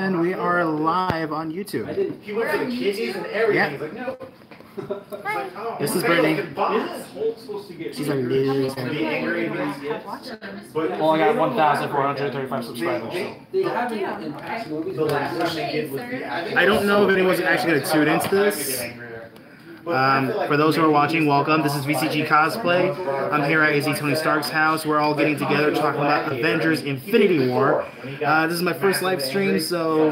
And we are live on YouTube. He went for the kidneys and everything. Yeah. He's like, no. Like, oh, This is Brittany. She's our new. Be angry when he gets. But Only got 1,435 subscribers. They haven't in past movies. the last time they did was the I don't know if anyone's actually going to tune into this. For those who are watching, welcome. This is VCG Cosplay. I'm here at AZ Tony Stark's house. We're all getting together talking about Avengers Infinity War. This is my first live stream, so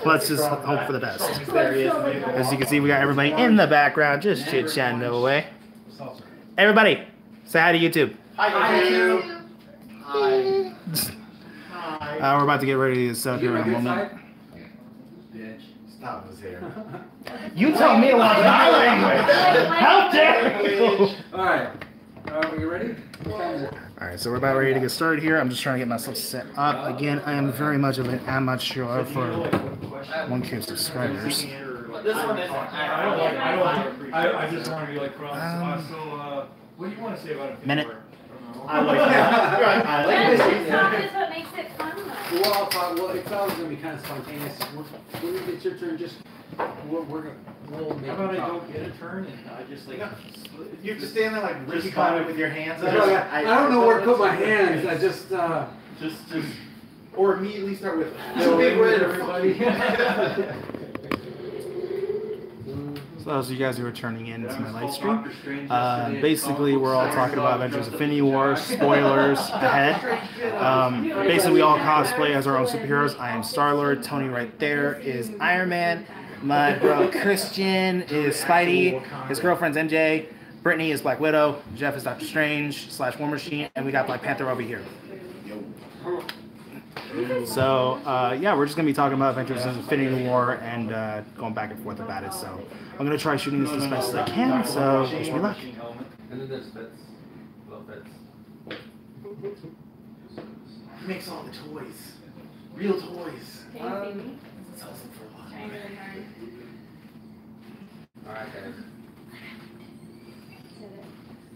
let's just hope for the best. As you can see, we got everybody in the background just chit-chatting away. Everybody, say hi to YouTube. Hi, YouTube. Hi. We're about to get ready to set up here in a moment. Bitch, stop his hair. You tell me to watch my language. How dare you? Alright. Are we ready? Alright, so we're about ready to get started here. I'm just trying to get myself set up. Again, I am very much of an amateur for 1K subscribers. This one is. I just want to be like cross. So, what do you want to say about it? Minute. I like that. I like this. That's what makes it fun, though. We'll all talk. Well, it's always going to be kind of spontaneous. When you get your turn, just we'll make How about I it talk. don't get a turn and I just like. You have to stand there like Ricky Bobby with your hands up. I don't know where to put my hands. I just. Just. Or immediately start with. No, Big red. everybody. So those of you guys who are turning in to my live stream, basically we're all talking about Avengers Infinity War, spoilers ahead. Basically we all cosplay as our own superheroes. I am Star-Lord, Tony right there is Iron Man, my bro Christian is Spidey, his girlfriend's MJ, Brittany is Black Widow, Jeff is Doctor Strange / War Machine, and we got Black Panther over here. So, yeah, we're just going to be talking about Avengers Infinity War and going back and forth about it. So, I'm going to try shooting this as best as I can, so wish me luck. And then there's fits. Little fits. He makes all the toys. Real toys. Can you see me? Sells them for a lot. Trying really hard. Alright, guys.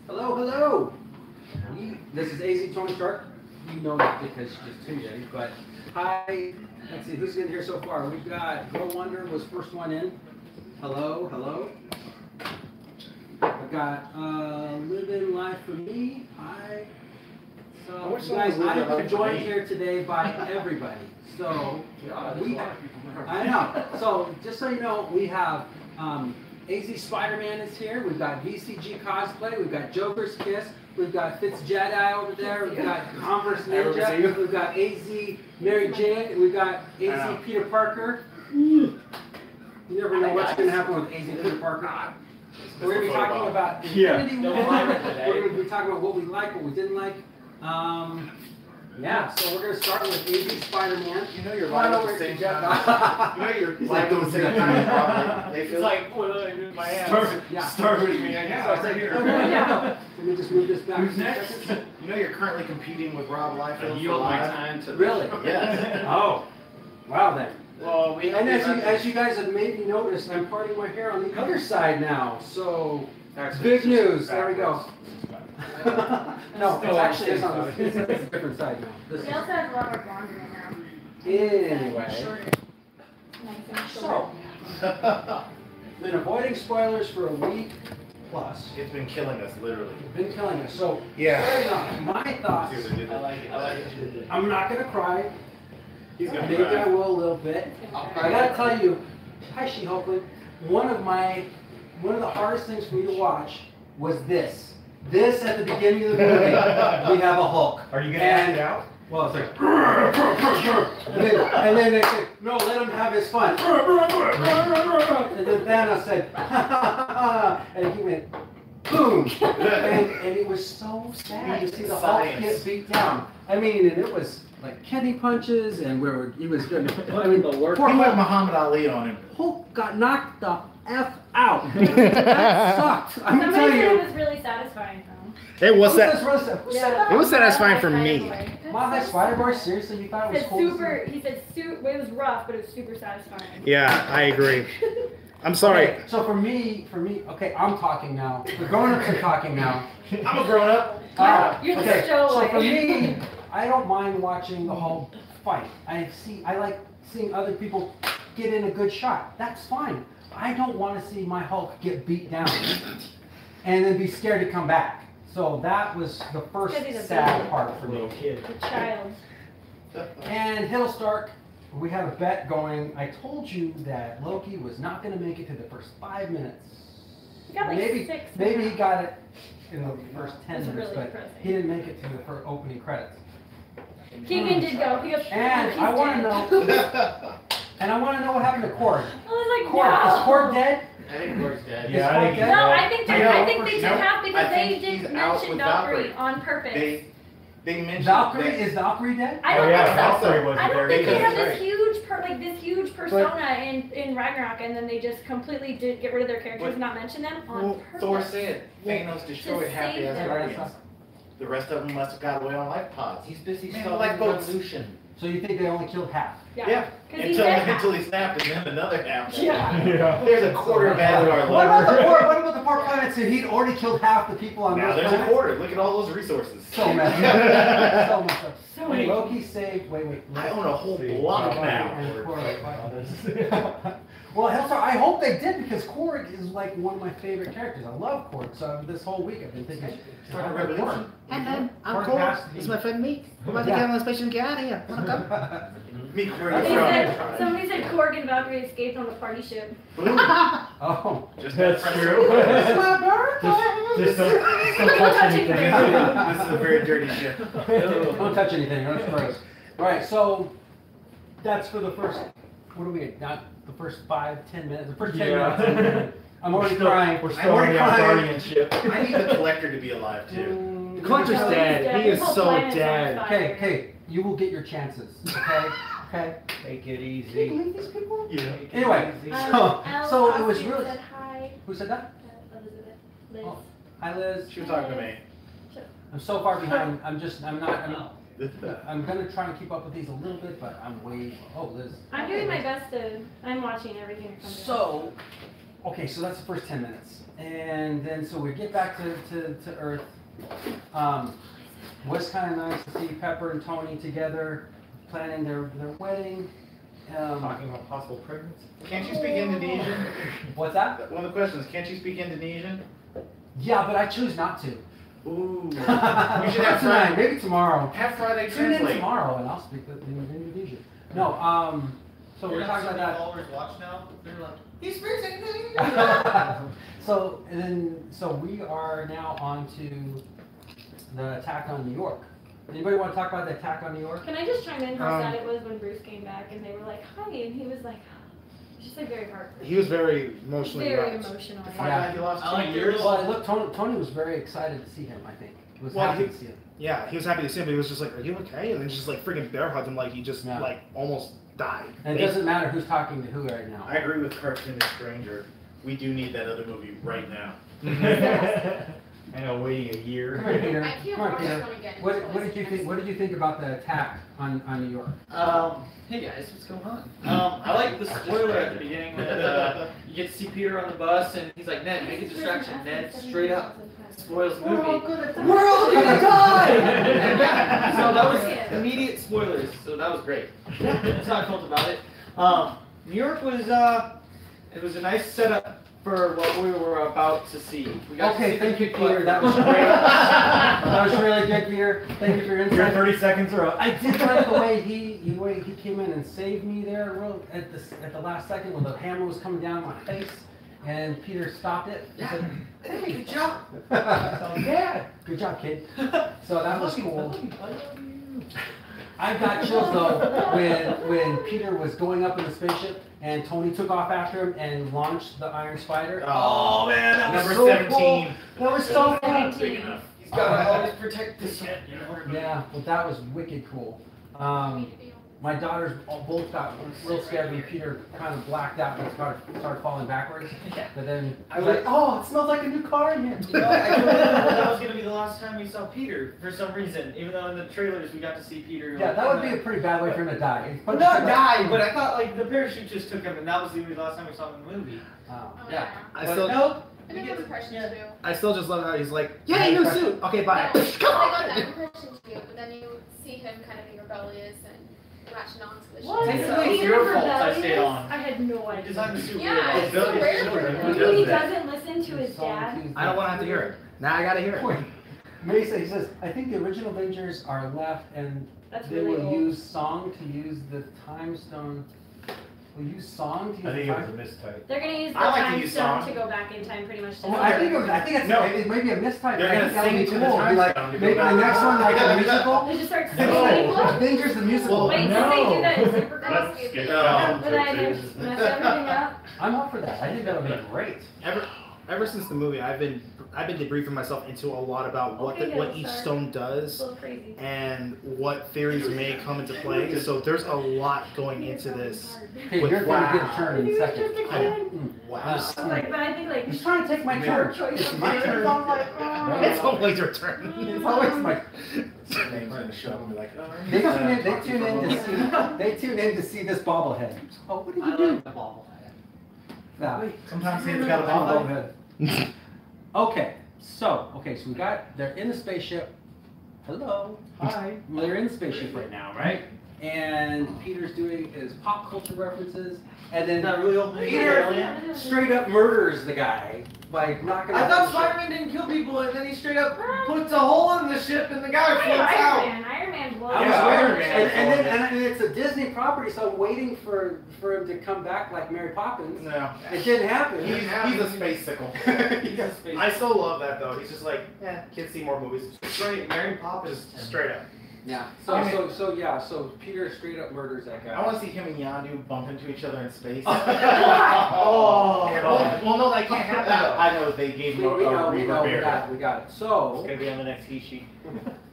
Hello, hello! This is AZ Tony Stark. You know that because you just tuned in, but hi. Let's see, who's in here so far? We've got Girl Wonder was first one in. Hello, hello. I've got Living Life for Me. Hi. So, you guys, I've been joined here today by everybody. So, we have, I know. So, just so you know, we have AZ Spider-Man is here. We've got VCG Cosplay. We've got Joker's Kiss. We've got Fitz Jedi over there. We've got Converse Ninja. We've got AZ Mary Jane. We've got AZ Peter Parker. You never know what's going to happen with AZ Peter Parker. We're going to be talking about Infinity War. We're going to be talking about what we like, what we didn't like. Yeah, so we're going to start with AZ Spider-Man. You know you're live at the same time. You know you're live at the same time. It's like, what do I do with my hands? Start with me, I guess. Start right here. Let me just move this back. Who's next? You know you're currently competing with Rob Liefeld. I yield my time to. Really? Yes. Oh, wow then. Well, And as you guys have maybe noticed, I'm parting my hair on the other side now. So big news. There we go. No, it's on the it's a different side now. We also have Robert Blonder in now. Anyway, Shorter. Nice and so short. been avoiding spoilers for a week plus. It's been killing us, literally. Been killing us. So Yeah. fair enough. My thoughts. I like it. I'm not gonna cry. He's gonna Maybe I cry. will a little bit. I gotta tell you, hi She-Hulkling, one of the hardest things for me to watch was this. This at the beginning of the movie, we have a Hulk. Are you gonna act it out? Well, it's like, and then they say, no, let him have his fun. And then Thanos said, and he went, boom. And it was so sad to see the Hulk get beat down. I mean, and it was like kidney punches, and he was doing, I mean, He went Muhammad Ali on him. Hulk got knocked the F out. That sucked. I'm Somebody telling said you. it was really satisfying, though. It was Who that. says Rosa? Who said It was satisfying for me. Mile High Spider-Boy? Seriously, you thought it was cool? He said it was rough, but it was super satisfying. Yeah, I agree. I'm sorry. Okay, so for me, okay, I'm talking now. The grown-ups are talking now. I'm a grown-up. You're the Okay, so stowaway. for me, I don't mind watching the Hulk fight. I like seeing other people get in a good shot. That's fine. I don't want to see my Hulk get beat down and then be scared to come back. So that was the first sad part for me. Little kid. The child. And Hiddlestark, we had a bet going. I told you that Loki was not going to make it to the first 5 minutes. He got like maybe 6. he got it in the first 10 That's minutes, really but impressive. he didn't make it to the first opening credits. Keegan did go. He goes, And he's I want to dead. know. And I want to know what happened to Korg. I was like, Korg, no. is Korg dead? I think Korg's dead. Yeah, I think he's No, dead. I think they took half because they didn't mention Valkyrie on purpose. They mentioned Valkyrie, is Valkyrie dead? I Oh don't yeah, think so. Valkyrie wasn't I don't there. think they because- have this huge persona in Ragnarok, and then they just completely did get rid of their characters and not mention them on Well, purpose. Thor said Thanos destroyed half the save them. Asgardians. The rest of them must have got away on life pods. He's busy Man, starting like boats. revolution. So you think they only killed half? Yeah. 'Cause he's dead now. Until he snapped and then another half. Yeah. Yeah. There's a quarter of Asgard What about left. what about the poor planets that he'd already killed half the people on Now those there's a planets? quarter. Look at all those resources. So messed up. So messed up. So many. Loki saved. Wait. I own a whole block now. And Korg. Well, Hellstar, I hope they did because Korg is like one of my favorite characters. I love Korg. So this whole week I've been thinking. Start a revolution. Hey man, I'm Korg Cole. has to be- This is my friend Meek. We're about to Yeah. get on the spaceship and get out of here. Wanna come? Meek, where That's you right. from? Somebody said Korg and Valkyrie escaped on the party ship. Boom. Oh. Just That's press- true. It's my birthday. Just don't touch anything. This is a very dirty ship. Don't touch anything. That's gross. All right, so that's for the first. What do we get? Not the first 5-10 minutes. The first 10 Yeah. minutes. I'm already We're crying. We're I'm still on already the crying. Asgardian ship. I need the collector to be alive too. Mm, Collector's No, dead. he's He is His whole so planet's on dead. fire. Okay, you will get your chances. Okay, okay. Take it Can you easy. believe these people? Yeah. Anyway, Alice so it was Austin really. said hi. Who said that? Elizabeth. Liz. Oh. Hi, Liz. She was talking to me. I'm so far behind. I'm gonna try and keep up with these a little bit, but I'm way. Oh, Liz. I'm doing my best to. I'm watching everything that comes So, okay, so that's the first 10 minutes. And then, so we get back to Earth. Was kind of nice to see Pepper and Tony together planning their wedding. Talking about possible pregnancy. Can't you speak Indonesian? What's that? One of the questions, can't you speak Indonesian? Yeah, but I choose not to. Ooh. We should have tonight, Friday. maybe tomorrow. Have Friday Tune in translate. tomorrow and I'll speak in Indonesian. No, so we're talking about that. Followers watch now. They're like, He speaks English. So we are now on to the attack on New York. Anybody want to talk about the attack on New York? Can I just chime in how sad it was when Bruce came back and they were like, hi, and he was like, just like very heartbroken. He was very emotionally Very wrecked. emotional. Find out he lost 2 years. Well, look, Tony was very excited to see him. I think he was Well, happy he- to see him. Yeah, he was happy to see him, but he was just like, "Are you okay?" And then just like freaking bear hugged him like he just Yeah. like almost died. And it doesn't matter who's talking to who right now. I agree with Cartoon Stranger. We do need that other movie right now. I know, waiting a Come year. here, Peter. I can't Come watch here, this Peter. one again. What did you think? What did you think about the attack on New York? hey guys, what's going on? I like the spoiler at the beginning when you get to see Peter on the bus and he's like, Ned, make a distraction. Ned straight up spoils the movie. We're all gonna die! So that was immediate spoilers, so that was great. That's how I felt about it. New York was, it was a nice setup for what we were about to see. We got to Okay, see thank the you, big Peter. butt. That was great. That was really good, Peter. Thank you for your Your insight. 30 seconds are up. I did like the way he came in and saved me there at the last second when the hammer was coming down on my face, and Peter stopped it. He said, Hey, good job. yeah, good job, kid. So that was cool. I got chills though when Peter was going up in the spaceship and Tony took off after him and launched the Iron Spider. Oh man, that was Number so 17. cool. That was so cool. Big enough. He's got to always protect the shit, you know? Yeah, well, that was wicked cool. My daughters both got real scared when Peter kind of blacked out and started falling backwards. But then I was like, oh, it smells like a new car in here. You know, I couldn't believe that was going to be the last time we saw Peter for some reason, even though in the trailers we got to see Peter. Yeah, that would be a pretty bad way for him to die. Well, not die, but I thought like the parachute just took him and that was the last time we saw him in the movie. Oh. Yeah. I But still- no, And it was impressions too. I still just love how he's like, yeah, new suit. Okay, bye. Yeah, I got that impression too, but then you see him kind of be rebellious and latching on to the shit. What? Technically, it's He your was fault I stayed rebellious? on. I had no You idea. designed the suit. Yeah, it's so rare for him. You mean he doesn't listen to his dad? I don't want to have to hear it. Now I gotta hear it. Wait, Mesa, he says, I think the original Avengers are left and That's they really will old. use song to use the time stone. Will use song to use I think the it was a time. mistype. They're gonna use the I like to time use stone song. to go back in time pretty much. Oh, I think it's No. it may be a mistype. They're I gonna think that would sing be to the cool. time Be like, stone to go maybe the back. next one like a musical. They just start No. singing. Avengers the musical. Wait, did they do that in Supergirl? Let's skip it. But I just messed everything up. I'm up for that. I think that would be great. Ever since the movie, I've been debriefing myself into a lot about what Okay, what good each start. stone It's a does little crazy. and what theories may come into play. So there's a lot going into this. Okay, With- you're going to get a turn in a He was second. just a kid. Wow. I was like, but I think like He's trying to take my turn. It's my turn. It's always your turn. It's always my. Names on the show and be like, oh, They tune in to see this bobblehead. Oh, what did I you do? like the ball. That. Sometimes he's got a bobblehead. Bobblehead. Okay, so we got, they're in the spaceship. Hello. Hi. Well, they're in the spaceship right now, right? And Peter's doing his pop culture references, and then Not real. Peter straight up murders the guy by knocking I off thought the ship. Spider-Man didn't kill people, and then he straight up puts a hole in the ship, and the guy floats out. Iron Man blows. I was Yeah, waiting- Iron Man. and it's a Disney property, so I'm waiting for him to come back like Mary Poppins. No. It didn't happen. He's a space sickle. I still love that though. He's just like, kids see more movies. Straight, Mary Poppins. Straight up. Yeah. So Peter straight up murders that guy. I want to see him and Yanu bump into each other in space. Oh. Well, no, that can't happen. I know they gave him a We Reaper Bear. we got it. It's So gonna be on the next heat sheet.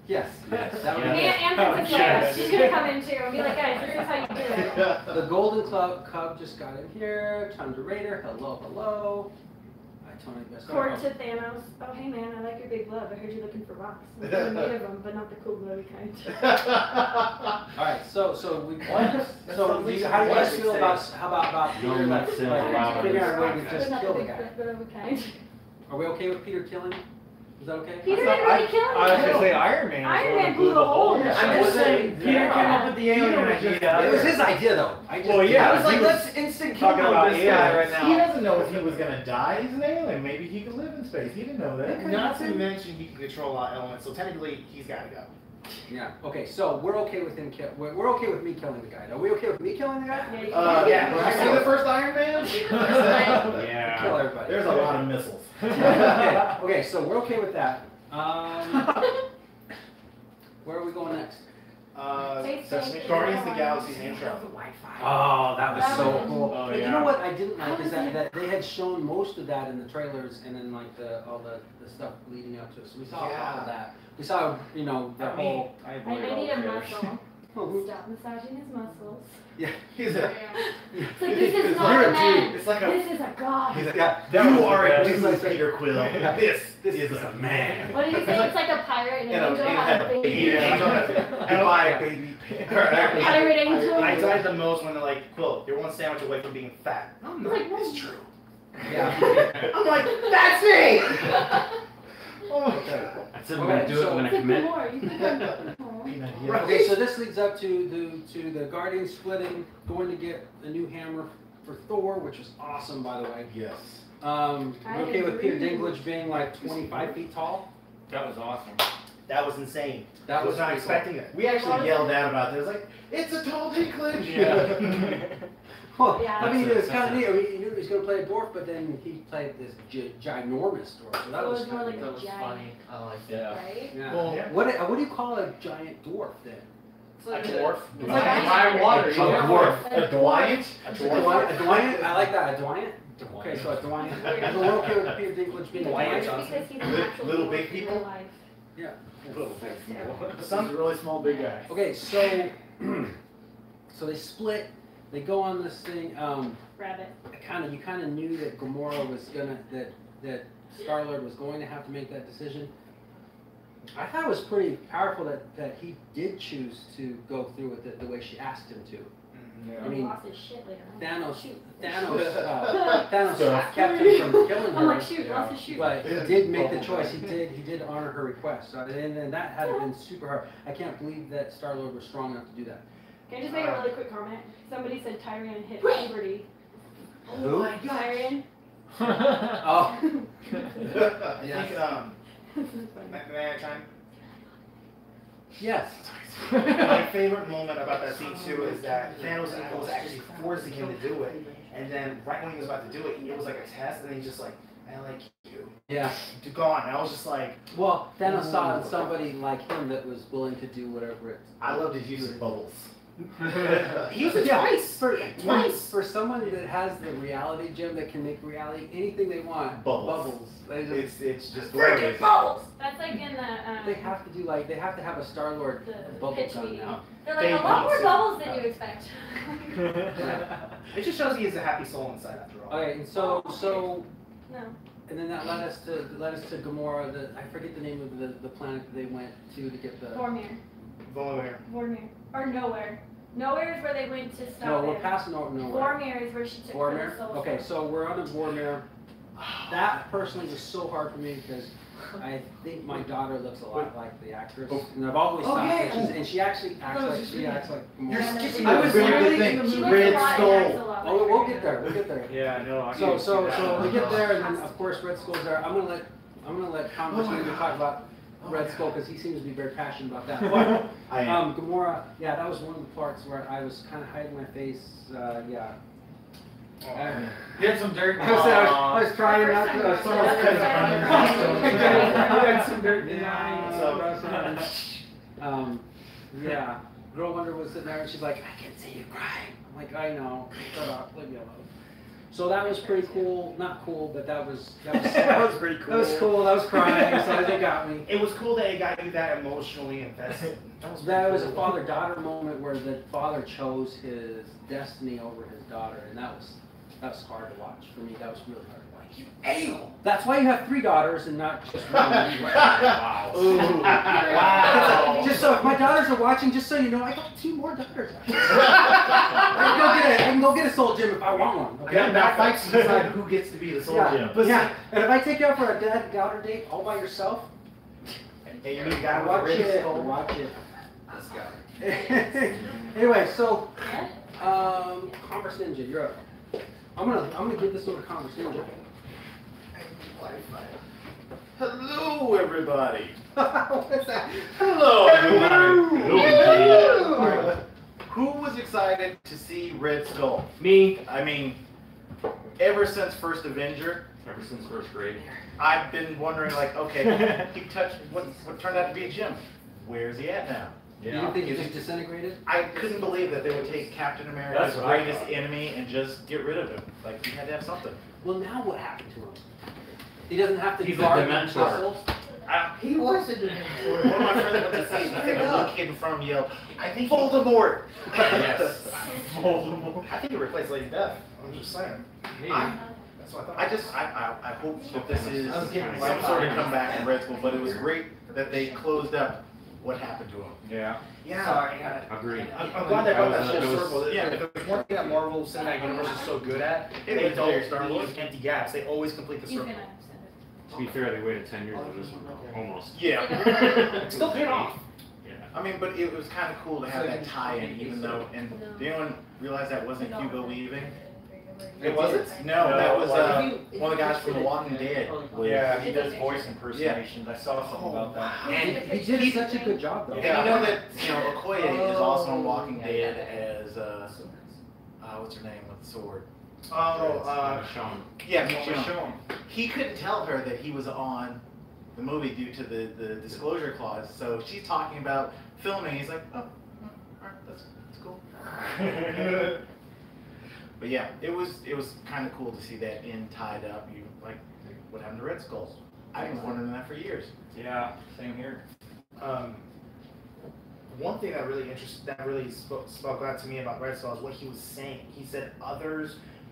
yes, that would be And it. Princess Leia. She's gonna come in too and be like, guys, this is how you do it. The Golden Cub just got in here. Tundra Raider, hello. Tony, best Court to Thanos. Oh, hey man, I like your big glove. I heard you're looking for rocks. I'm gonna made of them, but not the cool glowy kind. All right, so how do you guys feel about Peter like figuring out a way to But just not kill the the big guy? glowy kind. Are we okay with Peter killing? Is that okay? Peter didn't really kill him. I was gonna say Iron Man. Iron Man blew the hole in the I'm just ship. saying, Peter came up with the alien idea. It was his idea though. Well, yeah. I was like, he was let's instant kill talking about this guy right aliens. He now. doesn't know if he was gonna die. He's an alien. Maybe he could live in space. He didn't know that. Not to mention he can control a lot of elements, so technically he's got to go. Yeah. Okay. So we're okay with him. We're okay with me killing the guy. Are we okay with me killing the guy? Yeah, you Yeah, Yeah. you see the first Iron Man? Kill everybody. There's a lot of missiles. Okay. So we're okay with that. Where are we going next? Guardians of the Galaxy intro. Oh, that was so That was- cool. Oh, But you yeah. know what I didn't like How is was it? that they had shown most of that in the trailers and then like all the stuff leading up to it. So we saw a lot of that. We saw the whole. I need a muscle. Stop massaging his muscles. He's a. It's like, this is It's not like a a man. It's like a. This is a god. He's a. That You was are the a best. true Peter Quill. This is a man. What did you say? It's like a pirate and an angel And had a baby. and my baby. Pirate angel. I died the most when they're like, Quill, you're one sandwich away from being fat. I'm like, it's true. Yeah. I'm like, that's me! I said we're gonna do it, we're gonna It's like commit. more. You can Okay, so this leads up to the Guardians splitting, going to get a new hammer for Thor, which is awesome, by the way. Yes. We're okay with Peter Dinklage being like 25 feet tall. That was awesome. That was insane. That I was not pretty cool. expecting it. We actually yelled out about this. Like, it's a tall Dinklage. Well, Yeah. I mean, That's it's kind of neat. I mean, you knew he was going to play a dwarf, but then he played this ginormous dwarf. So that It was was more kinda like neat. That was funny. I like that. Yeah. right? Yeah. Well, Yeah. What do you call a giant dwarf then? It's like A dwarf? It's like a high water. A you know? dwarf. A Dwight? A Dwayne? I like that. A Dwayne? Okay, so a Dwayne. So we're okay with Peter Dinklage being a Because Dwayne? he's an actual Little dwarf big in people? real life. Yeah. Some really small big guy. Okay, so so they split. They go on this thing. Rabbit. You kind of knew that Gamora was gonna that Star-Lord was going to have to make that decision. I thought it was pretty powerful that he did choose to go through with it the way she asked him to. I mean, lost his shit later on. Thanos Shoot. kept him from killing I'm like, her. shoot, lost his shoot. But he did make the choice. He did honor her request. So, and that had been super hard. I can't believe that Star-Lord was strong enough to do that. Can I just make a really quick comment? Somebody said Tyrion hit puberty. Who? Tyrion. Oh. I think, may I chime? Yes. My favorite moment about that scene too is that Thanos was actually forcing him to do it, and then right when he was about to do it, it was like a test, and then he's just like, "I like you." Yeah. Gone. And I was just like, Well, Thanos saw in somebody like him that was willing to do whatever it. I love his use of bubbles. He used it twice. For someone that has the reality gem that can make reality anything they want. Bubbles. They just, It's just Freaking bubbles! That's like in the, they have to do they have to have a Star-Lord the bubble pitch gun meeting. now. They're like, a lot more bubbles than you expect. It just shows he has a happy soul inside after all. Okay, and so No. and then that led us to Gamora. I forget the name of the planet that they went to get the. Vormir. Vormir. Vormir. Or Nowhere. Nowhere is where they went to stop No, we're him. past nowhere. Vormir is where she took Vormir? the soul. Okay, so we're on the Vormir. That personally was so hard for me because I think my daughter looks a lot like the actress, and I've always thought that and she actually acts like Gamora. You're skipping I a was very really good in the thing. movie. Red Acts a Skull. lot Oh, like we'll her. get there. We'll get there. Yeah, I know. So we get there, and then of course Red Skull's there. I'm gonna let Congress talk about Red Skull because he seems to be very passionate about that. But, I am. Gamora, yeah, that was one of the parts where I was kind of hiding my face. Yeah. You had some dirt. I was trying not to. had some dirt. Yeah. Girl Wonder was sitting there and she's like, I can see you crying. I'm like, I know. Shut up. Leave me alone. So that was pretty cool. Not cool, but that was That was pretty cool. That was cool. That was crying. So they got me. It was cool that it got you that emotionally invested. That was a father-daughter moment where the father chose his destiny over his daughter, and that was hard to watch for me. That was really hard to watch. You ale. That's why you have 3 daughters and not just one. Wow. Ooh. Wow. Just so if my daughters are watching, just so you know, I got 2 more daughters. I can go get a soul gem if I want one. Okay? Yeah, that fights to decide who gets to be the soul gem. Yeah. And if I take you out for a dad-daughter date all by yourself, Hey, you need a guy with a watch red it. skull. Watch it. This guy. Anyway, so Converse Ninja, you're up. I'm gonna give this one to Converse Ninja. Hello, everybody. What's that? Hello, everybody. Hello. Who was excited to see Red Skull? Me. I mean, ever since first Avenger, Ever since first grade. I've been wondering, like, okay, he touched what turned out to be a gem. Where's he at now? You didn't think he just disintegrated? I couldn't believe that they would take Captain America's That's what I greatest thought. enemy and just get rid of him. Like, he had to have something. Well, now what happened to him? He doesn't have to He's a guard the Dementor. vessels? He wasn't in him. One of my friends went to see him. I think a little kid in front of him yelled, I think Voldemort! Yes. Voldemort. I think it replaced Lady Death. I'm just saying. That's what I thought. I hope that this is I was getting some sort of comeback in Red Skull, but it was great that they closed up what happened to him. Yeah. Yeah. Sorry, I got it. Agreed. I'm glad they brought that That full was- circle. yeah. If there's one thing that Marvel Cinematic Universe is so good at, they don't leave empty gaps. They always complete the He's circle. gonna send it. To be fair, they waited 10 years for this one. Almost. Yeah. It's still paid off. Yeah. I mean, but it was kind of cool to have that tie-in, even though, and did anyone realize that wasn't Hugo Weaving? It wasn't? No, that was one of the guys from The Walking Dead. Yeah, he does voice impersonations. I saw something about that. And he did such a good job, though. And you know that, Okoye is also on Walking Dead as, what's her name with the sword? Sean. Yeah, Michonne. He couldn't tell her that he was on the movie due to the disclosure clause. So she's talking about filming. He's like, oh, alright, that's cool. But yeah, it was kind of cool to see that end tied up. You like, what happened to Red Skulls? I've been wondering that for years. Yeah, same here. One thing that really spoke out to me about Red Skull is what he was saying. He said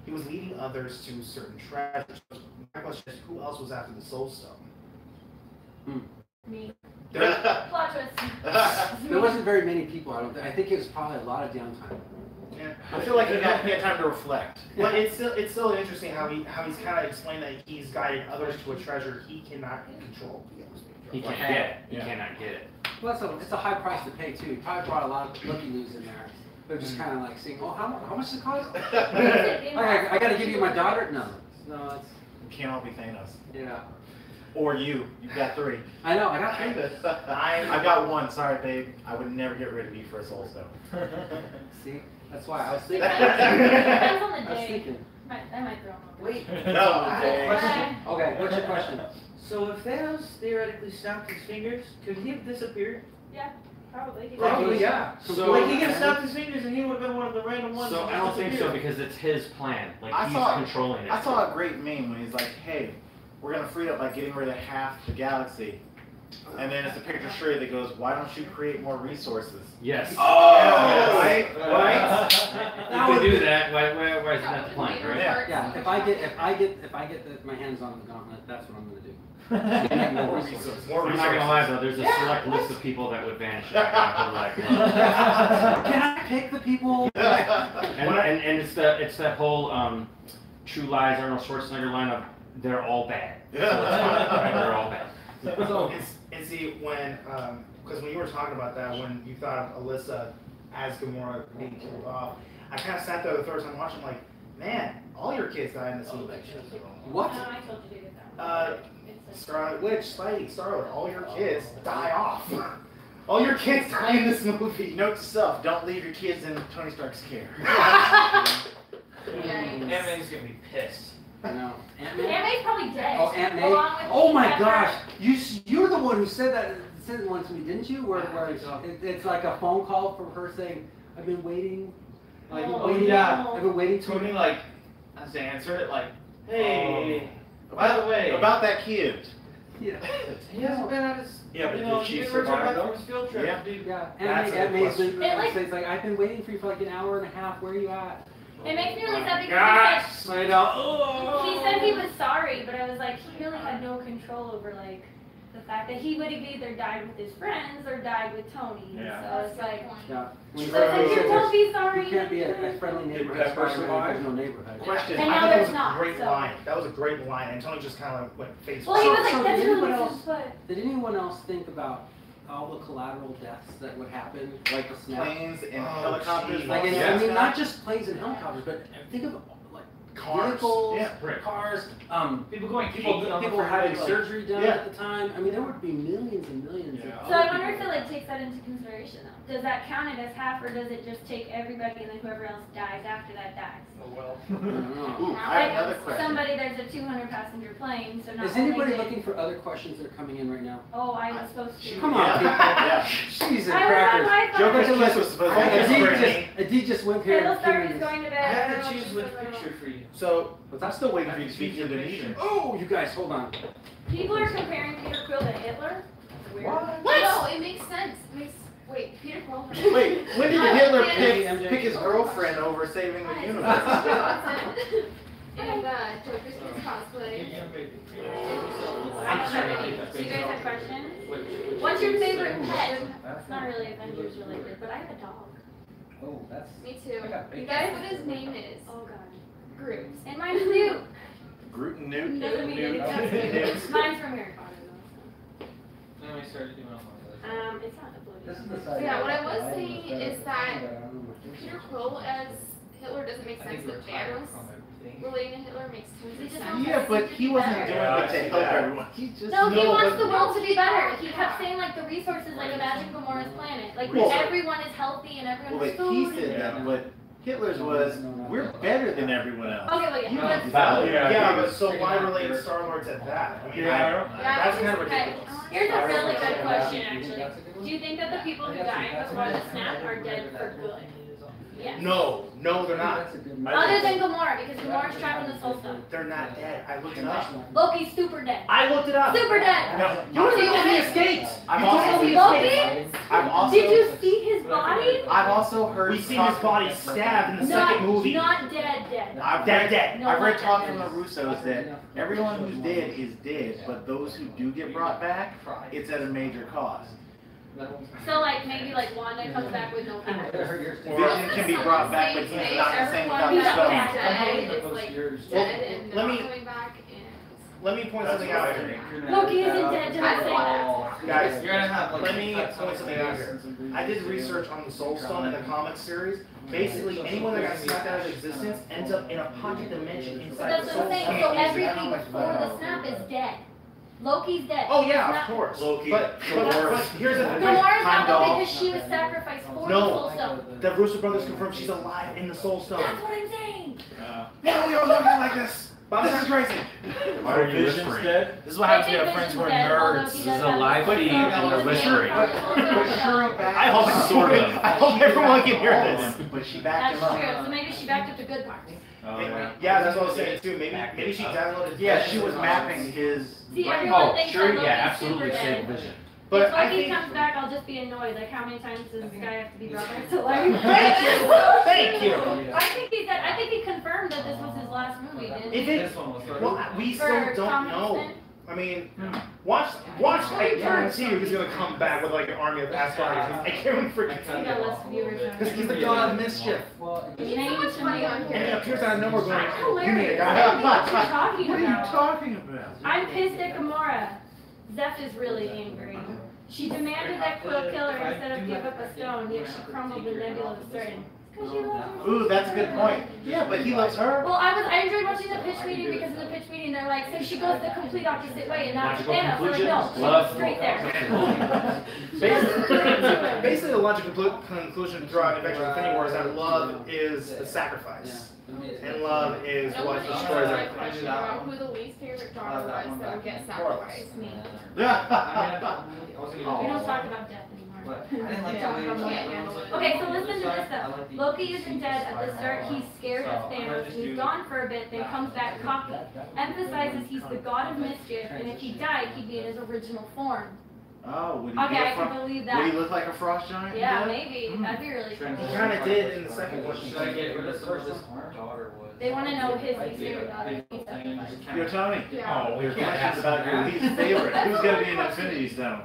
he was leading others to certain treasures. My question is, who else was after the Soul Stone? Me. Plot twist. There wasn't very many people. I don't think. I think it was probably a lot of downtime. Yeah. I feel like he had time to reflect. But it's still interesting how he's kind of explained that he's guided others to a treasure he cannot control. He can't get it. He cannot get it. Well, it's a high price to pay too. He probably brought a lot of looky-loos in there. They're just kind of like saying, "Oh, how much does it cost?" I got to give you my daughter. No, it's. You can't all be Thanos. Yeah. Or you. You've got 3. I know. I got 3. I've got 1. Sorry, babe. I would never get rid of you for a soul stone. See, that's why I was thinking. Depends on the I was day. thinking. That might throw him off. Wait. No. Okay, what's your question? So if Thanos theoretically snapped his fingers, could he have disappeared? Yeah, probably. Probably, yeah. So, Like he could have snapped his fingers and he would have been one of the random ones. So that I don't think so disappeared. because it's his plan. Like I he's saw- controlling it. I saw a great meme when he's like, hey, we're going to free it up by getting rid of half the galaxy. And then it's a picture straight that goes, why don't you create more resources? Yes. Oh! Right. That You would- can do that. Why isn't that the plan, right? Yeah. If I get my hands on the gauntlet, that's what I'm gonna do. More resources. I'm not gonna lie though, there's a select list of people that would vanish. Can Can I pick the people? and it's that whole True Lies Arnold Schwarzenegger line of they're all bad. So it's fine, right? They're all bad. So and see when because when you were talking about that, when you thought of Alyssa as Gamora being killed off, I kind of sat there the third time watching, like, man, all your kids died in this movie. What? I told you to get that one. Scarlet Witch, Spidey, Star-Lord, all your kids die off. All your kids die in this movie. Note to self, don't leave your kids in Tony Stark's care. Ant-Man's gonna be pissed. No. Aunt May's probably dead. Oh, Aunt May. Along with Oh my Pepper. gosh, you're the one who said it once to me, didn't you? Where it's like a phone call from her saying, "I've been waiting." Like, Oh, yeah. I've been waiting Tony like has to answer it like, hey, by the way, About that kid. Yeah. he hasn't been at his Yeah, but you know, did she he returned survive, back though? from his field trip. Yeah. Dude. Yeah. That's a Aunt May's good been. It, like- It's like I've been waiting for you for like an hour and a half. Where are you at? It makes me really sad because I know. he said he was sorry, but I was like, he really had no control over like the fact that he would have either died with his friends or died with Tony. Yeah. So it's like, Yeah. so it's like you won't be sorry. You can't be a friendly neighborhood Pepper Spider-Man if survive? there's no neighborhood. Question. And I now think that there's was not, a great so. line. That was a great line, and Tony just kind of went face. Well, he was like, So that's did really anyone his else- foot. Did anyone else think about all the collateral deaths that would happen, like the snap? Planes and Oh, helicopters. geez. Like, Yeah. I mean, not just planes and helicopters, but think of like Cars. vehicles, Yeah, right. cars, People going people cake on the people freeway, having like, surgery done Yeah. at the time. I mean, there would be millions and millions. Yeah. Of So I other wonder if it people. like takes that into consideration though. Does that count it as half, or does it just take everybody and then whoever else dies after that dies? Oh well. I don't know. Ooh, I have another question. Somebody, there's a 200 passenger plane, so not Is only anybody did- looking for other questions that are coming in right now? Oh, I was supposed to. Come on, Yeah. people. Yeah. Jesus I was on crackers. my phone. Joker's kiss was supposed to be Adit just went here. Little and Star is kidding. going to I bed. have don't to know choose if which she's gonna- picture for you. So, I'm still waiting for you to speak Indonesian. Oh, you guys, hold on. People are comparing Peter Quill to Hitler. That's weird. No, it makes sense. Wait, Peter Quill. Wait, when did Hitler Yeah. pick his girlfriend over saving the universe? And Joker's kids cosplay. I'm sure. Do you guys have questions? What's your favorite pet? It's not really Avengers related, but I have a dog. Oh, that's. Me too. I got You bacon. guys, what his name is? Oh god. Groot. And mine's Newt. Groot and Newt. Doesn't mean Newt. it's mine's from Harry Potter Then we started doing all though. It's not This is uploaded. the side. Yeah, what I was saying is that Peter Quill as Hitler doesn't make sense, but Thanos relating to Hitler makes tons of sense. Yeah, but he wasn't doing it to help everyone. He just No, he wants but- the world to be better. He kept saying like the resources, like imagine Gamora's planet. Like Well, everyone is healthy and everyone Well, has wait, he food. said that, but Hitler's was, we're better than everyone else. Okay, well, yeah. Let's- Valid. Yeah, but so why relate Star-Lord to that? I mean, that's kind of Okay, ridiculous. here's a really good question, actually. Do you think that the people who died before the snap are dead for good? Yes. No, they're not. That's a good Other than Gamora, because Gamora's trapped in the Soul Stone. They're not dead. I looked it up. Loki's super dead. I looked it up. Super dead. No, you don't know he escaped. I've You also don't know he Loki? escaped. I've also Did you see his body? I've also heard We seen his body stabbed in the second movie. Not dead. I've Dead. No, I've read not talk dead. from the Russos that everyone who's dead is dead, but those who do get brought back, it's at a major cost. So like maybe like Wanda comes back with no power. Vision can be brought back, but he's not the same without He's the not stone. dead. Is like Well, dead and let not me- coming back and. Let me point something out here. Loki isn't dead. Did I say that? Guys, You're gonna have like. let me point something out here. I did research on the Soul Stone in the comic series. Basically, anyone that got snapped out of existence ends up in a pocket dimension But inside that's the what Soul I'm saying. Stone. So everything before the snap is dead. Loki's dead. Oh It's yeah, not- of course. Loki, But Gamora. here's the thing. Gamora's Time not doll. because she was sacrificed for the No. Soul Stone. The Russo brothers confirmed she's alive in the Soul Stone. That's what I'm saying. Why are we all looking like this? Bob, this is crazy. Why are you whispering? This is what happens to have friends who are nerds. This is a live feed and they're whispering. I hope Sort of. I hope everyone can hear this. But she backed That's him true. up. So maybe she backed up the good parts. Oh, yeah. Yeah, that's what I was saying too. Maybe she downloaded. Yeah, she was mapping his. See, brain. everyone Oh, thinks sure, that Loki's yeah, super absolutely dead. save Vision. But if I Loki think. comes back, I'll just be annoyed. Like, how many times does this guy have to be brought back to life? Thank you. I think he said. I think he confirmed that this was his last movie, didn't he? If it, This one was. well, we still For don't Tom know. Hiddleston? I mean, watch. I guarantee you he's gonna come back with like an army of Asgardians. I can't freaking We tell got you. less viewers now. Because he's the god of mischief. His name is Funny on And here. it appears out of nowhere going, That's you need a hilarious. guy. I don't know what you're talking What are you about. talking about? I'm pissed at Gamora. Zeph is really angry. She demanded that Quill kill her instead of give up a stone, yet she crumbled the Nebula of certain. Because she loves her. Ooh, that's a good point. Yeah, but he loves her. Well, I enjoyed watching the pitch meeting because in the pitch meeting they're like, so she goes the complete opposite way and not Logical Thanos. I'm like, conclusion? no, she Love. goes straight there. Basically, the logical conclusion throughout Avengers Infinity War is that love is the sacrifice. And love is No what one answered destroys my everything. question about who the least favorite daughter was that would get sacrificed. Me. Yeah. We don't talk about death anymore. I didn't like Yeah, the way you she- can't handle it. Okay, so listen to this though. Loki isn't dead at the start. He's scared of Thanos. He's gone for a bit, then comes back cocky. Emphasizes he's the god of mischief, and if he died, he'd be in his original form. Oh, would he Okay, be I a can fro- believe Would he that. look like a frost giant? Yeah, maybe. That'd be really cool. He kind of did in the second one. Should I get rid of some of this daughter was? They want to know his least favorite daughter. Yo, Tony. Yeah. Oh, we're Questions about your least favorite. Who's gonna be an Infinity Stone?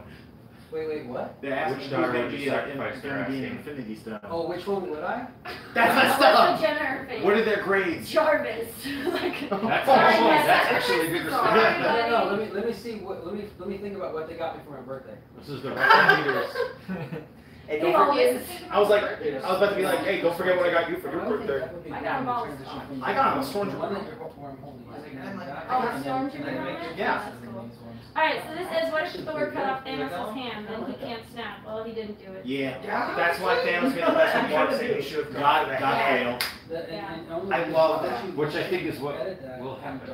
Wait, what? They're asking Which who's daughter gonna would be you an sacrifice, they're asking. Infinity Stone. Oh, which one would I? That's messed What's up. the Jenner face? What are their grades? Jarvis. Like, That's sorry, actually a good sorry, response. buddy. No, let me see what let me think about what they got me for my birthday. This is the right leaders. Hey, He don't always. I was about to be like, hey, don't forget what I got you for your birthday. I got him all the time. I got him a Stormtrooper. One that you're holding. Oh, a stormtrooper helmet? Yeah. That's cool. Alright, so this says, what if Thor cut off Thanos' hand, then he can't snap? Well, he didn't do it. Yeah. That's why Thanos made the best of Mark saying he should have God, got God that. fail. I love that. Which I think is what will happen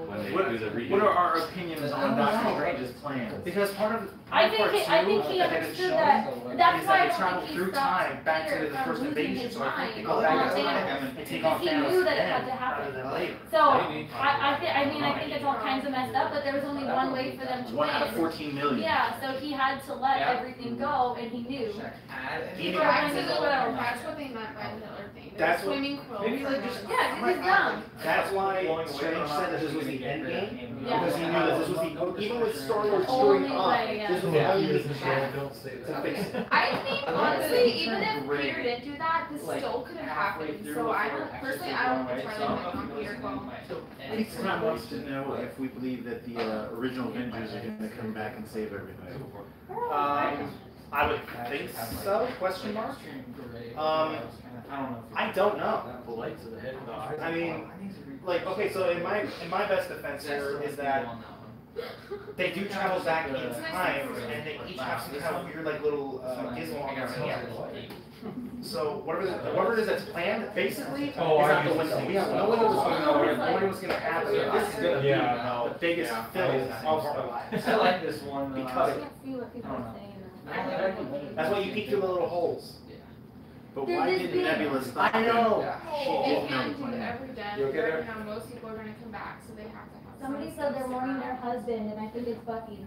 when they do the redo. What are our opinions on Doctor Strange's plans? Because part of I part think he two understood that. That's is why that I they travel don't think he through stopped time back to Peter the from first losing invasion, his so I think mind they on go back in Thanos. time and take Because off he Thanos knew that it then, had to happen. rather than later. So, I mean, I think it's all kinds of messed up, but there was only one way for them to 1 out of win. 14 million. Yeah, so he had to let everything go, and he knew. He knew. Back to the Quill. That's what they meant by the Hitler thing. They That's were what- swimming Quill. Maybe like just. Yeah, 'cause he's dumb. That's why Strange said that this was the end game. Yeah. Because he knew that this was the, even with Star Wars Only screwing up, way, yeah. this was the only path to fix it. I think honestly, even if Peter didn't do that, this still could have happened. So I don't personally, I don't entirely like on Peter Quill. Anytime wants to know if we believe that the original Avengers are going to come back and save everything. I would think so, question mark. I don't know. I mean, like, okay, so in my best defense here is that they do travel back in time, and they each have some kind of weird, like, little gizmo on their hand. So whatever it is that's planned, basically, is out the window. We have no idea what's going on. No idea what's going to happen. This is going to be the biggest film of our lives. I like this one. Because I can't see what people are saying. that's why you peek through the little holes. But They're why this didn't big. Nebula stop I know. Yeah. She They didn't can't know. do every death. You okay Right there? now, most people are going to come back, so they have to have. Somebody someone said they're stick mourning their around. husband, and I think it's Bucky.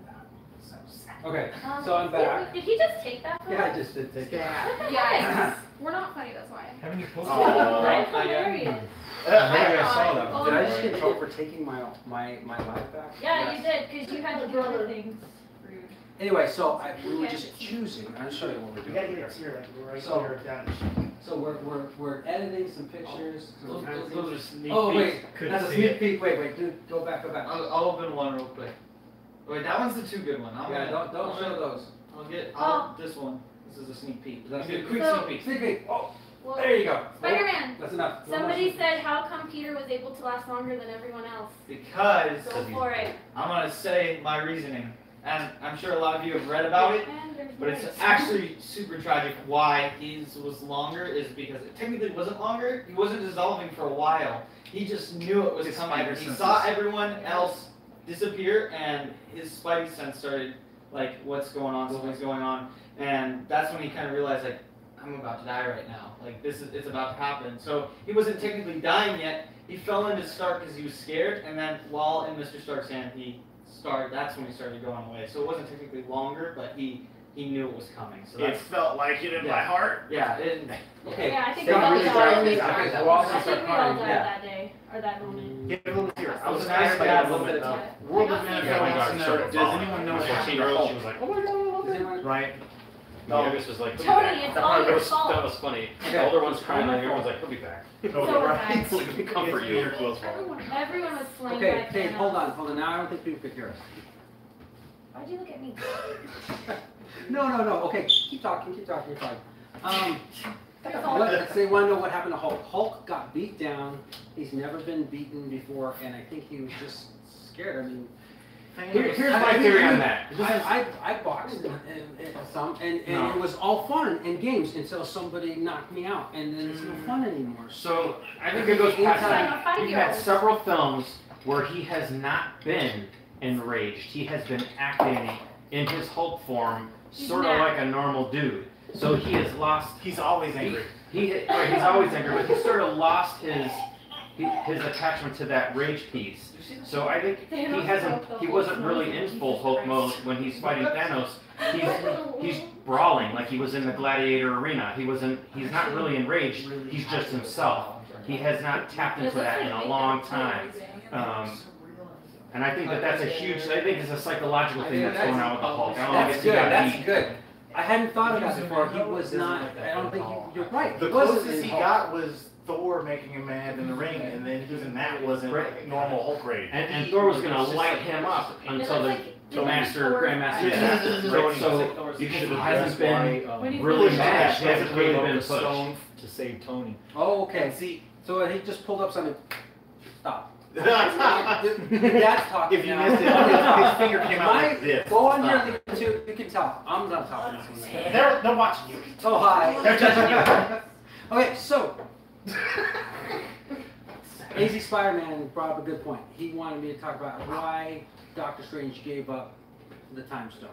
Okay, so I'm back. Did he just take that from Yeah, I us? just did take it. Yes. We're not funny, that's why. Haven't you posted? Oh. I'm hilarious. Maybe I saw that. Oh, Did I just really? get in trouble for taking my life back? Yeah, you did, because you had to do other things. Rude. Anyway, so we were just choosing. I'll show you what we're We gotta doing. get it here, like we're right So- here down. So we're editing some pictures. some kind of Those things. are sneak Oh peeks. wait, Couldn't that's a see sneak it. peek. Wait, dude, go back. I'll open one real quick. Wait, that one's the too good one. Yeah, don't show those. This one. This is a sneak peek. That's Give me a it. quick So- sneak peek. Sneak peek. Oh, Well, there you go. Spider-Man. That's enough. Somebody said, how come Peter was able to last longer than everyone else? Because Go for it. I'm gonna say my reasoning, and I'm sure a lot of you have read about it, And there's but it's Grace. actually super tragic. Why his was longer is because it technically wasn't longer. He wasn't dissolving for a while. He just knew it was His coming. spider He senses. saw everyone else disappear, and his spidey sense started like, what's going on? Something's going on, and that's when he kind of realized like, I'm about to die right now. Like it's about to happen. So he wasn't technically dying yet. He fell into Stark because he was scared, and then while in Mr. Stark's hand, that's when he started going away. So it wasn't technically longer, but he knew it was coming. So It that's, felt like it in my Yeah. heart. yeah, it, Okay. Yeah, I think They we all really died. tried I this. think Okay, we're all I gonna think start we all crying. died Yeah. that day, or that moment. Give it a little tear. I was It was nice nice by to have a a little little bit bit of of World Yeah, of my Mankind dog wants to know, started does falling. anyone know My what happened 14-year-old, to she was like, Does anyone- Right? no, this was like, Tony, it's that all part your was, fault. that was funny. Okay. The older one's crying, and the younger one's like, he'll be back. So was I. Let me comfort you. Everyone was slain Okay, by okay, Thanos. hold on. Now I don't think people could hear us. Why'd you look at me? No. Okay, keep talking. You're fine. That's all. They want to know what happened to Hulk. Hulk got beat down. He's never been beaten before, and I think he was just scared. I mean, Here's my theory on that. I boxed and it was all fun and games until somebody knocked me out, and then it's no fun anymore. So I think it goes past that. Anytime. We've had several films where he has not been enraged. He has been acting in his Hulk form, sort of like a normal dude. So he has lost. He's always angry. He's always angry, but he's sort of lost his attachment to that rage piece. So I think he wasn't really in full Hulk mode when he's fighting Thanos. He's brawling like he was in the gladiator arena. He's not really enraged. He's just himself. He has not tapped into that in a long time. And I think that's a huge. I think it's a psychological thing that's going on with the Hulk. I don't think That's it's good. got That's beat. good. I hadn't thought of that before. He was not. I don't think you're right. The He wasn't closest in he Hulk. got was Thor making him mad in the ring, and then even that wasn't normal Hulk rage. And Thor was going to light him up until the Grandmaster Yeah. attacked. Right, so because he hasn't been really mad, he hasn't really been pushed. To save Tony. Oh, okay. See, So he just pulled up something. Stop. if That's talking you now. missed it, his finger came out like this. Go on here, you can tell. I'm not talking to this one. They're watching you. Oh, hi. They're judging you. Okay, so. AZ Spider-Man brought up a good point. He wanted me to talk about why Doctor Strange gave up the Time Stone.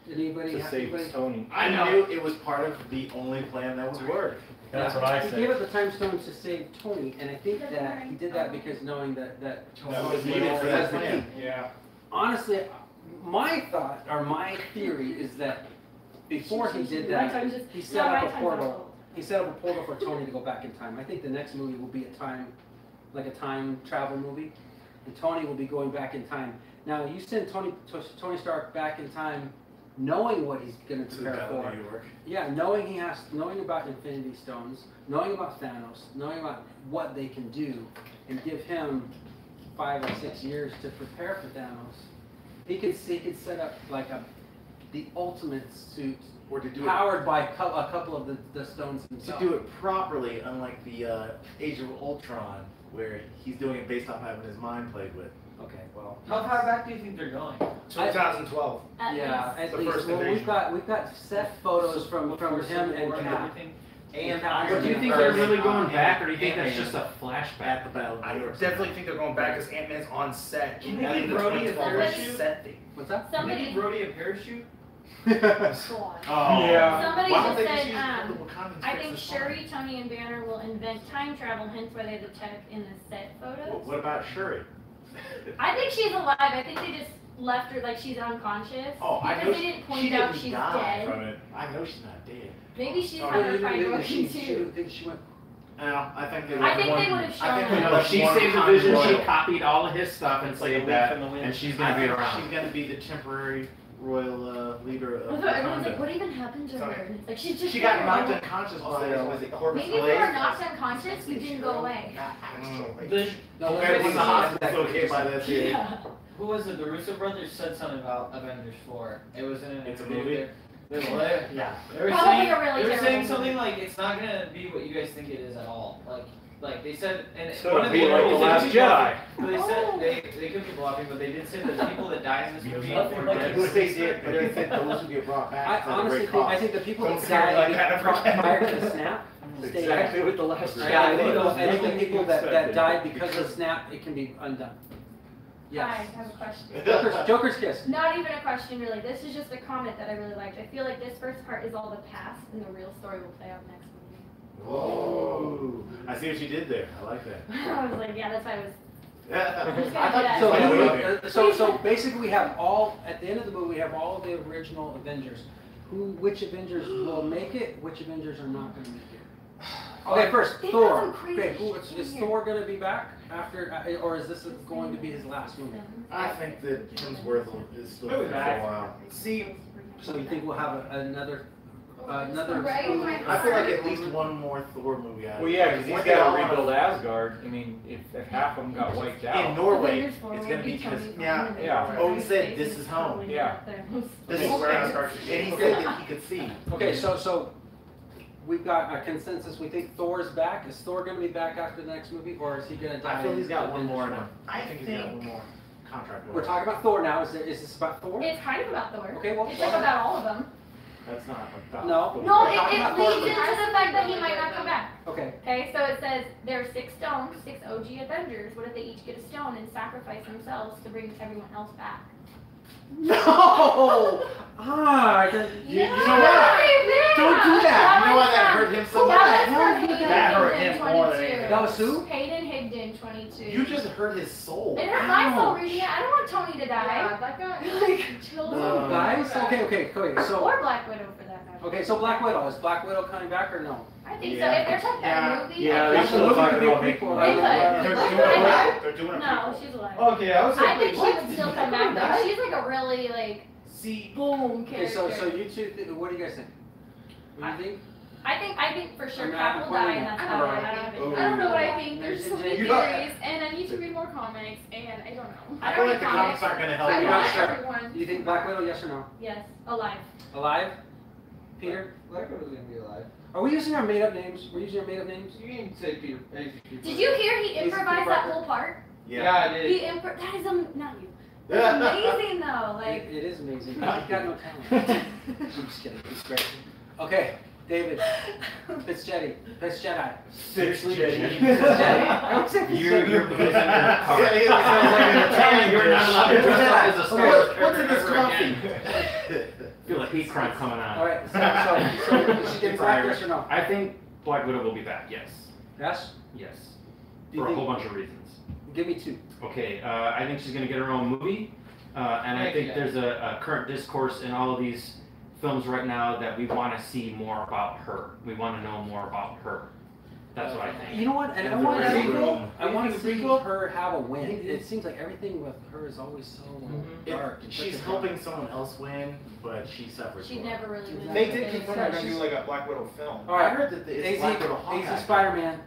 Did anybody To have save anybody? Tony. I knew it was part of the only plan that would work. That's what I He said. gave up the Time Stone to save Tony, and I think that he did that because knowing that That was needed for that plan. Yeah. honestly, my thought or my theory is that before he did that, he set up a portal. He set up a portal for Tony to go back in time. I think the next movie will be like a time travel movie, and Tony will be going back in time. Now, you send Tony Stark back in time, knowing what he's going to To the prepare Battle for. of New York. Yeah, knowing about Infinity Stones, knowing about Thanos, knowing about what they can do, and give him 5 or 6 years to prepare for Thanos. He could set up like the ultimate suit, Or to do it powered by a couple of the stones to himself. do it properly, unlike the Age of Ultron, where he's doing it based off having his mind played with. Okay, well. How far back do you think they're going? 2012. Yeah, at The least. first Well, Invasion. we've got set photos from him and Cap. everything. And But do you think they're really going back, or do you think that's just a flashback? at the Battle of I New York? definitely think they're going back because Ant-Man's on set. Can they Adding give the Brody a 2012 parachute? set thing. What's that? Maybe Somebody, Brody a parachute? Yeah. Somebody Why don't just they said, use the Wakandans I fix think this Shuri, fine? Tony, and Banner will invent time travel, hence why they have the tech in the set photos. What about Shuri? I think she's alive. I think they just left her like she's unconscious. Oh, I because know they didn't she point out didn't she's die dead. From it. I know she's not dead. Maybe she's Oh, having a pride she broken too. think she went. No, I think they. I think they would have I shown think her. we No, know she one saved the time Vision. She royal. copied all of his stuff and saved that, and she's gonna be I think around. She's gonna be the temporary royal leader of Everyone's like, Wakanda. what even happened to her? And it's like she's just She got there. knocked unconscious by was it Corvus Maybe if you Glaive? were knocked unconscious, you didn't go away. No, Everyone in the hospital's that's okay by that too. Yeah. Who was it? The Russo brothers said something about Avengers 4. It was in an It's a interview. movie? They were Yeah. Probably saying, a really they were terrible saying movie. something like it's not gonna be what you guys think it is at all. Like they said, and So one of it'll be like people The Last they could be Jedi. bluffing, but they said they could be bluffing, but they did say that the people that died in this movie were dead. What they did, but they said those who get brought back. I at a honestly great think, I cost. think the people Don't that scare me like died that ever prior again. to the snap, stay Exactly what the last Yeah, I think, was. I think the people that Expected. died because of the snap, it can be undone. I Yes. have a question. Joker's kiss. Not even a question really. This is just a comment that I really liked. I feel like this first part is all the past and the real story will play out next movie. Whoa. I see what you did there. I like that. I was like, yeah, that's why I was. I thought So, you said so basically we have all, at the end of the movie, we have all of the original Avengers. Which Avengers will make it, which Avengers are not gonna make it? Okay, first, They got Thor. some crazy Okay, shit is in Thor gonna be back after, or is this going to be his last movie? I think that Hemsworth is still Maybe there for back. a while. See, So you think we'll have another Right? I feel like at least one more Thor movie out of Well, it. yeah, because he's When got they to all- rebuild Asgard. I mean, if half of them got wiped In out. Norway, it's gonna be because Yeah. Odin said this is home. Yeah. This is where Asgard should be. And he said that he could see. Okay, so we've got a consensus. We think Thor's back. Is Thor going to be back after the next movie, or is he going to die? I feel he's got in one more in Avengers him. I think he's got one more contract. We're talking about Thor now. Is this about Thor? It's kind of about Thor. Okay, well, It's like about all of them. That's not about No. Thor. No, We're talking it about Thor. leads into the fact that he might not come back. Okay. Okay, so it says there are 6 stones, 6 OG Avengers. What if they each get a stone and sacrifice themselves to bring everyone else back? No! You know what? Don't do that. You know why that hurt him so much? That hurt him more than anything. That was who? Hayden Higdon, 22. You just hurt his soul. It hurt my soul reading it. I don't want Tony to die. Yeah, that guy. Like, chill. Guys, okay. So Or Black Widow for that matter. okay, so Black Widow, is Black Widow coming back or no? I think Yeah. so. If they're talking about a movie, Yeah, I they think should The movie talk could be a about prequel. making They They're could. doing They're doing a No, prequel. she's alive. Okay, I was I like, think she what? would still come back though. She's like a really like See, boom Okay, character. so you two, what do you guys think? What do you think? I think for sure I'm Cap not will die, and pointing that's at- how I I don't have it. I don't know what I think. There's There's so a many You got- theories, and I need to read more comics, and I don't know. I feel like the comics aren't gonna help I you. got want start. everyone. Do you think Black Widow, yes or no? Yes, alive. Alive? Peter? Black Widow's gonna be alive. Are we using our made up names? We're using our made up names? You can say Peter. Did you hear he improvised that whole part? Yeah, I He did. that is not you. That's amazing though. Like It is amazing. You've got no talent. I'm just kidding. It's great. Okay, David. Fitzjedi. Seriously, I don't say You're Fitzgerald. presenting a card. Yeah, he sounds like an Italian. You're not allowed to dress up as a Star Wars What's in this character coffee? again. I feel like hate crime coming on. All right, so is she getting back, yes or no? I think Black Widow will be back. Yes. Yes? Yes. Do you For a think- whole bunch of reasons. Give me 2. Okay, I think she's going to get her own movie, and I think there's a current discourse in all of these films right now that we want to see more about her. We want to know more about her. That's what I think. You know what? And I And want the to prequel? see her have a win. It seems like everything with her is always so dark. and She's such a- helping someone else win, but she suffers. she for it. never really wins. They did confirm they're gonna do like a Black Widow film. All I right, heard that it's Black Widow Hawkeye. Daisy Spider-Man.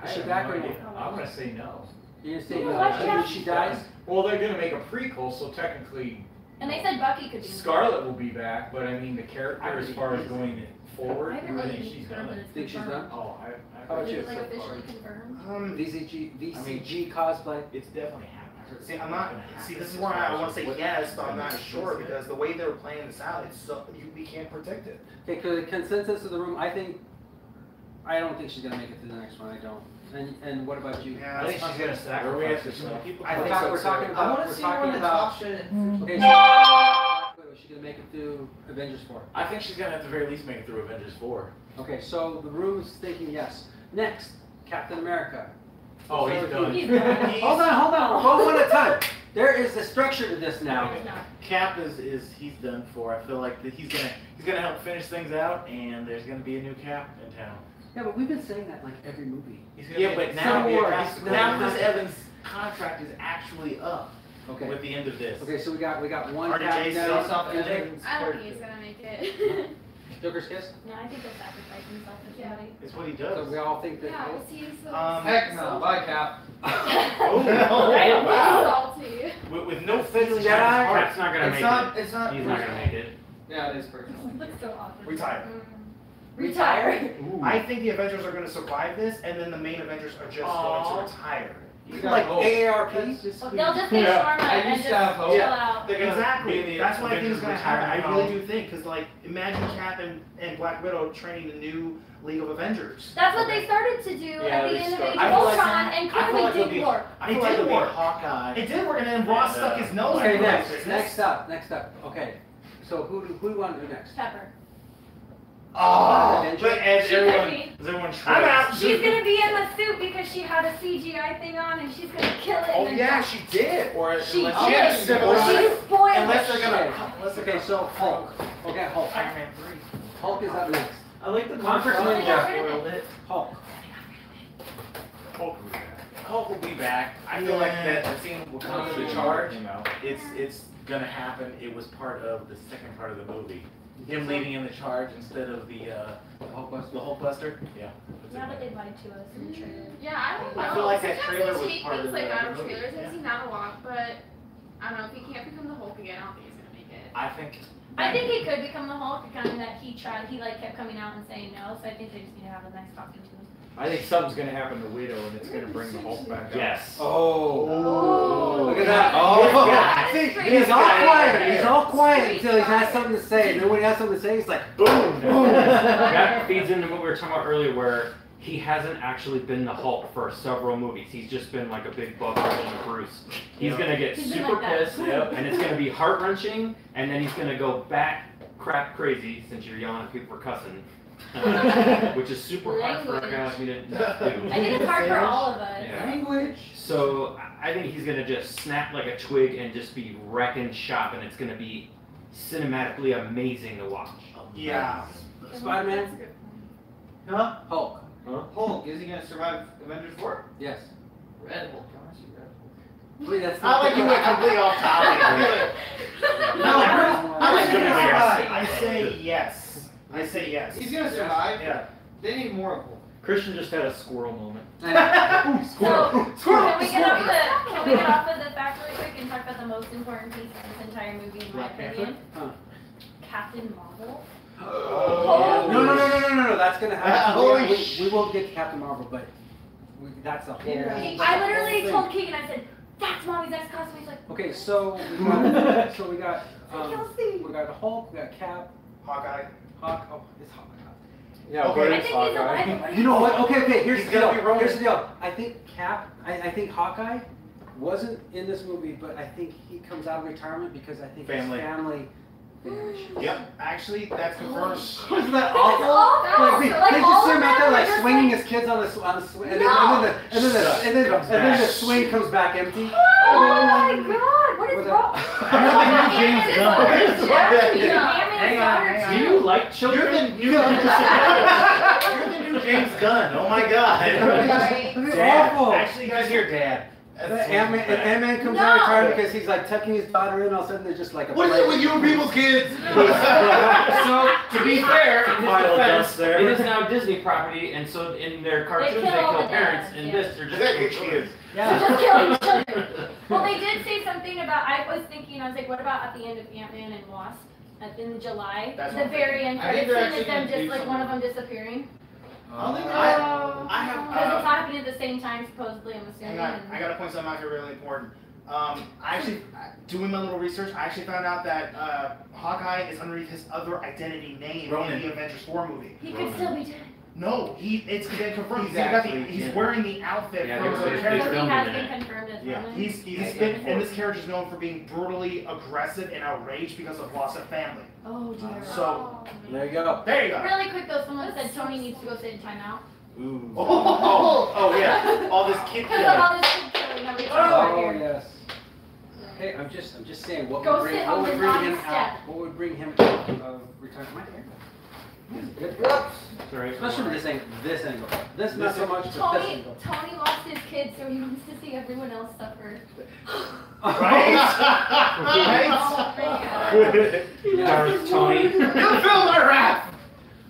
I Is she have back no or no? idea. I'm gonna say no. You're gonna say You know what, no. Jeff? She dies? Well, they're gonna make a prequel, so technically And they said Bucky could be. Scarlet will be back, but I mean the character as far as going I forward, haven't I really think she's confirmed, but done. it's Think she's confirmed. done? Oh, I How about Is you? it like officially confirmed? VCG cosplay. It's definitely happening. See, I'm not. See, this is where I want to say yes, but I'm not sure because the way they're playing this out, it's so we can't predict it. Okay, consensus of the room. I don't think she's gonna make it to the next one. I don't. And what about you? Yeah, I think she's gonna sacrifice herself. I think We're talking I about. want We're to see her on talking the about. top shit. Okay, so she's gonna make it through Avengers 4. I think she's gonna at the very least make it through Avengers 4. Okay, so the room is thinking yes. Next, Captain America. Oh, he's done. He's done. Hold on. We're going one at a time. There is a structure to this now. Cap is he's done for. I feel like that he's gonna help finish things out, and there's gonna be a new Cap in town. Yeah, but we've been saying that like every movie. Yeah, but now Now Chris Evans' contract is actually up Okay. with the end of this. Okay, so we got one Already Captain Jason, now. Stop Anything? ending. I don't think he's gonna make it. Joker's kiss. No, I think he'll sacrifice himself for somebody. It's what he So does. we all think that. Yeah, we'll see. So Heck no, bye Cap. Oh, Right? wow. salty. With no feelings. Jedi. Cap's not gonna make it. It's not. He's not gonna make it. Yeah, it is personal. It looks so awkward. Retire. Retire. I think the Avengers are going to survive this, and then the main Avengers are just going to retire. You got Like hope. AARP. Well, they'll just get Yeah, Sharma I and used just to have hope. chill out. They're gonna be Exactly. the That's what I think is Avengers going to happen. I retirement really home. do think, because like, imagine Cap and Black Widow training the new League of Avengers. That's what they started to do Yeah, at the they end of started- Age I of feel like- Ultron, and I feel clearly like it'll did be- work. I It feel like did it'll be work. Hawkeye. It did work, and then Ross stuck his nose Okay, in the next business. next up. Okay, so who do we want to do next? Pepper. Oh, Avengers? but as She everyone, could be. as everyone I'm out. shrugs. She's gonna be in the suit because she had a CGI thing on, and she's gonna kill it. Oh and yeah, then she did. Or She unless did. she She spoiled unless the they're gonna, shit. unless they're Okay, gonna so Hulk. Okay, Hulk. Iron Man 3. Hulk is up next. I like the Conference conference Ninja. spoiled it. Hulk. Hulk will be back. I feel like that scene will come to the charge. It's gonna happen. It was part of the second part of the movie. Him leading in the charge instead of the Hulkbuster. Hulkbuster. Yeah. Yeah, but they lied to us in the trailer. Yeah, I don't know. I feel like that Sometimes trailer they was take part of things the like out of movie. trailers. Yeah. I've seen that a lot, but I don't know if he can't become the Hulk again. I don't think he's gonna make it. I think. I think he could become the Hulk, kind of that he tried. He like kept coming out and saying no, so I think they just need to have a nice talking to him. I think something's gonna happen to Widow, and it's gonna bring the Hulk back up. Yes. Oh. Look at that. Oh. Oh. Yeah. See, Pretty he's all good. quiet. He's all quiet until he has something to say. And then when he has something to say, he's like, boom, boom. That feeds into what we were talking about earlier, where he hasn't actually been the Hulk for several movies. He's just been like a big buff version of Bruce. He's gonna get He's been super like that. pissed, and it's gonna be heart wrenching, and then he's gonna go back crap crazy, since you're yelling at people for cussing, which is super hard for a guy like me to do. I think it's hard for all of us. Yeah. Language. So I think he's gonna just snap like a twig and just be wrecking shop, and it's gonna be cinematically amazing to watch. Yeah. Spider-Man? Huh? Hulk. Hulk, is he gonna survive Avengers 4? Yes. Red Hulk. I wanna see Red Hulk. Wait, that's I like you went completely off topic. I say yes. I say yes. He's gonna survive. Yeah. They need more of Hulk. Christian just had a squirrel moment. So, can we get off of the fact really quick and talk about the most important piece of this entire movie, in my opinion? Huh. Captain Marvel. No. That's gonna happen. Holy we will get to Captain Marvel, but that's a whole. I literally told Keegan, I said, that's Mommy's next costume. He's like, Okay, so we got Kelsey. we got Hulk, we got Cap, Hawkeye. Hawk. Oh, it's Hawkeye. Yeah, Okay. but I it's think he's Hawkeye. alive. You know what? Okay. Here's He's the gonna deal. be rolling. Here's the deal. I think Cap. I think Hawkeye wasn't in this movie, but I think he comes out of retirement because I think Family. his family. vanishes. Yep. Actually, that's confirmed. Wasn't that It's awful? awful. Like, Like, they all just see of him out there them like are just swinging like- his kids on the swing, and No. then the swing comes back empty. Oh my god, what is What's wrong? James Gunn. Hang on. Do you like You're children? the new James Gunn. Oh my God. It's Dad. awful. Actually, you guys hear Dad. Ant-Man comes No. out of retirement because he's like tucking his daughter in. All of a sudden, there's just like a. What is it with you and people's kids? So, to be fair, in his Pile of defense, dust there. it is now Disney property, and so in their cartoons they kill all kill the parents. dads, In yeah. this, they're just Exactly. killing children. Yeah. Just killing children. Well, they did say something about, I was like, what about at the end of Ant-Man and Wasp? In July, That's the what I'm very end I think credits they're scene is them actually just gonna like do one of them disappearing. I have. Because it's happening at the same time, supposedly, I'm assuming. Hang on, I gotta point something out here really important. I actually, doing my little research, I actually found out that Hawkeye is underneath his other identity name Ronan. in the Avengers 4 movie. He could still be dead. No, it's been confirmed. He's He's wearing the outfit Yeah, from they- the they- character. So he filmed has it. been confirmed as Yeah. Roman. He's been, and this character is known for being brutally aggressive and outraged because of loss of family. Oh dear. So There you go. there you go. Really quick though, someone said Tony needs to go sit in timeout. Ooh. Oh yeah. All this kid Because of killing. all this kid killing that we talked Oh about here. yes. Hey, I'm just saying, what Go would bring, sit what on would the bring naughty him step. out? What would bring him out of retirement? Good. Sorry. Especially with this angle. This not so much, but this Tony angle. lost his kid, so he wants to see everyone else suffer. Right? Dark Tony. You filmed my rap!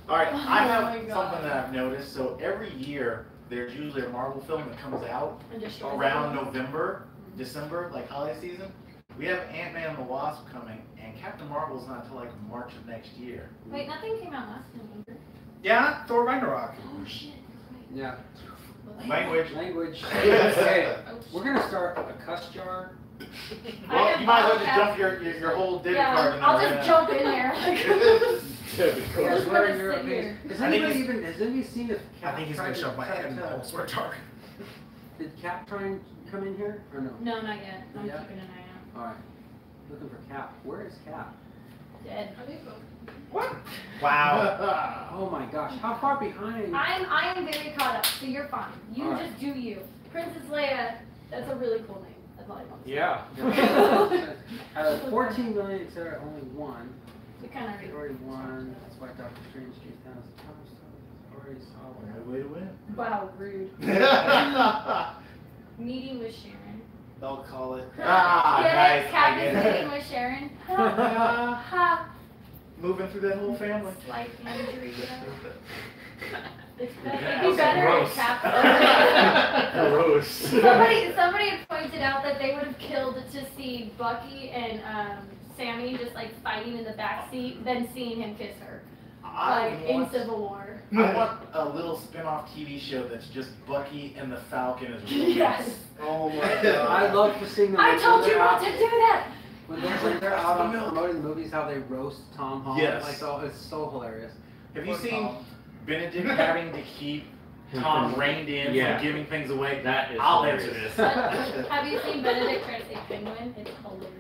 Alright, I Oh have my God. something that I've noticed. So every year, there's usually a Marvel film that comes out And just around November, December, like holiday season. We have Ant-Man and the Wasp coming, and Captain Marvel's not until like March of next year. Wait, nothing came out last November. Yeah, Thor Ragnarok. Oh shit. Yeah. Language. Language. Okay. We're gonna start a cuss jar. Well, you might as well just dump your whole debit card in there. I'll just jump in there. Here's Just what gonna your sit here. Has I think anybody he's- has anybody seen if I Cap think he's tried gonna to- shove my tried head in the to- whole swear jar. Did Cap try and come in here or no? No, not yet. I'm Yeah. keeping an eye All right. Looking for Cap. Where is Cap? out. Dead. What? Wow. Oh my gosh. How far behind? I am very caught up, so you're fine. You All right. just do you. Princess Leia, that's a really cool name. That's all I want to say. Yeah. Out of 14 million, etc., only one. We kind of already. Already one. That's why Doctor Strange came down as a cover star. Already saw one. Good way to win. Wow, rude. Meeting with Sharon. They'll call it. Ah, Get nice. it? Cap I is get it. meeting with Sharon. Ha. Ha. Moving through that whole family. Slight injury. It'd Yeah, be better gross. if Cap. Gross. Somebody had pointed out that they would have killed to see Bucky and Sammy just like fighting in the backseat than seeing him kiss her. Like in Civil War. I want a little spin-off TV show that's just Bucky and the Falcon as Yes. Oh my I god. love to see them. I told you they're not out- to do that. When they're out on promoting the movies, how they roast Tom Holland. Yes. Like, oh, it's so hilarious. Have you Poor seen Tom. Benedict having to keep Tom reined in Yeah. from giving things away? That is I'll hilarious. answer this. But have you seen Benedict try to say penguin? It's hilarious.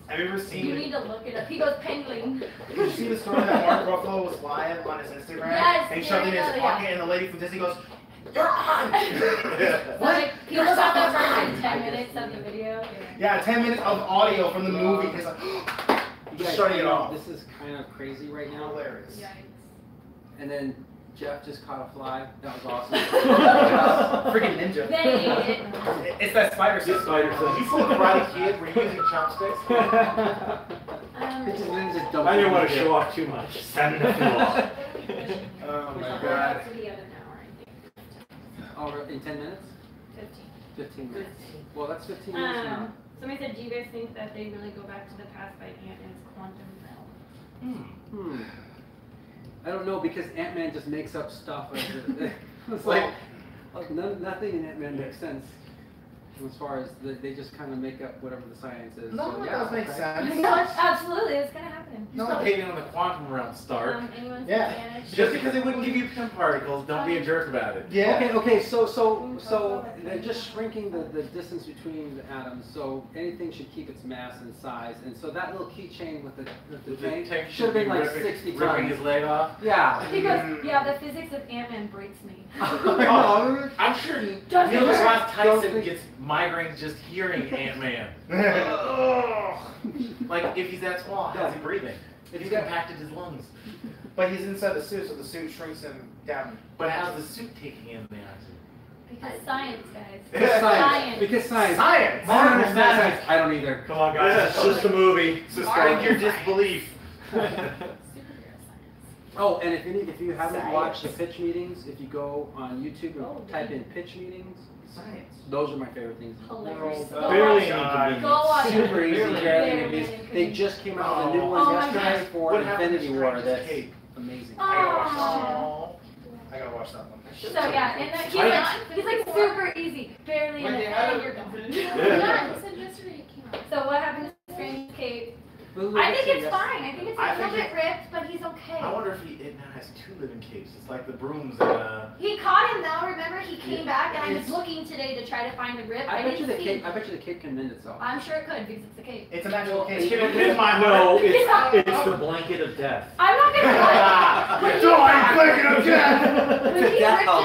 Have you ever You seen? need to look it up. He goes penguin. Did you see the story that Mark Ruffalo was live on his Instagram? Yes, And he shoved it in yeah, his yeah. pocket, and the lady from Disney goes, "You're on." So like people saw the first 10 minutes of the video. Yeah, 10 minutes of audio from the movie. It's like, You guys, shutting you it know, off. This is kind of crazy right now. Hilarious. And then Jeff just caught a fly. That was awesome. Freaking ninja. They ate it. It's that spider system. You full Karate Kid? Were you using chopsticks? It just then just dumped I didn't it want to in. show off too much. Send the floor. Oh my We're god. up to the other hour, I think. Oh, in 10 minutes? 15. 15 minutes. Well, that's 15 minutes now. Somebody said, do you guys think that they really go back to the past by Ant-Man's quantum realm? I don't know because Ant-Man just makes up stuff. It's like nothing in Ant-Man makes sense. As far as they just kind of make up whatever the science is. No, so, it yeah, does make okay. sense. Absolutely, it's gonna happen. You stop hating on the quantum realm, Stark. Anyone Yeah. Spanish? Just because it wouldn't give you PIM particles, don't be a jerk about it. Yeah. Okay, so they're just shrinking the distance between the atoms, so anything should keep its mass and size, and so that little keychain with the tank should have been like 60 ripping tons. his leg off. Yeah. Because, yeah, the physics of Ant-Man breaks me. Oh, I'm sure Neil Doesn't deGrasse Don't Tyson think- gets migraines just hearing Ant-Man. Like, if he's that small, how's he breathing? If he's compacted his lungs. But he's inside the suit, so the suit shrinks him down. But how's the suit taking in the oxygen? Because science, guys. Because science. Because science. Science! I don't understand science. I don't either. Come on, guys. It's just a movie. Suspend your disbelief. Superhero science. Oh, and if you haven't watched the pitch meetings, if you go on YouTube and type in pitch meetings, Science. those are my favorite things. Hilarious. Go Go Barely watch need to it. be. Go watch it. Super easy, Barely barely need need to They be. just came out with a new Oh one my yesterday gosh. for What happened Infinity to War. Strange's That's Cape? amazing. Oh. I gotta watch that one. So yeah, and he's like super easy, barely in it, and you're gone. Yeah, he said yesterday it came out. So what happened to Strange Cape? Well, I think it's yes. fine. I think it's I a little think bit ripped, but he's okay. I wonder if it now has two live in capes. It's like the brooms that. He caught him though. Remember, he came back, and I was looking today to try to find a rip. I bet you the didn't see. cape. I bet you the cape can mend itself. I'm sure it could because it's a cape. It's a magical cape. No, it's the blanket of death. I'm not gonna lie. When he ripped it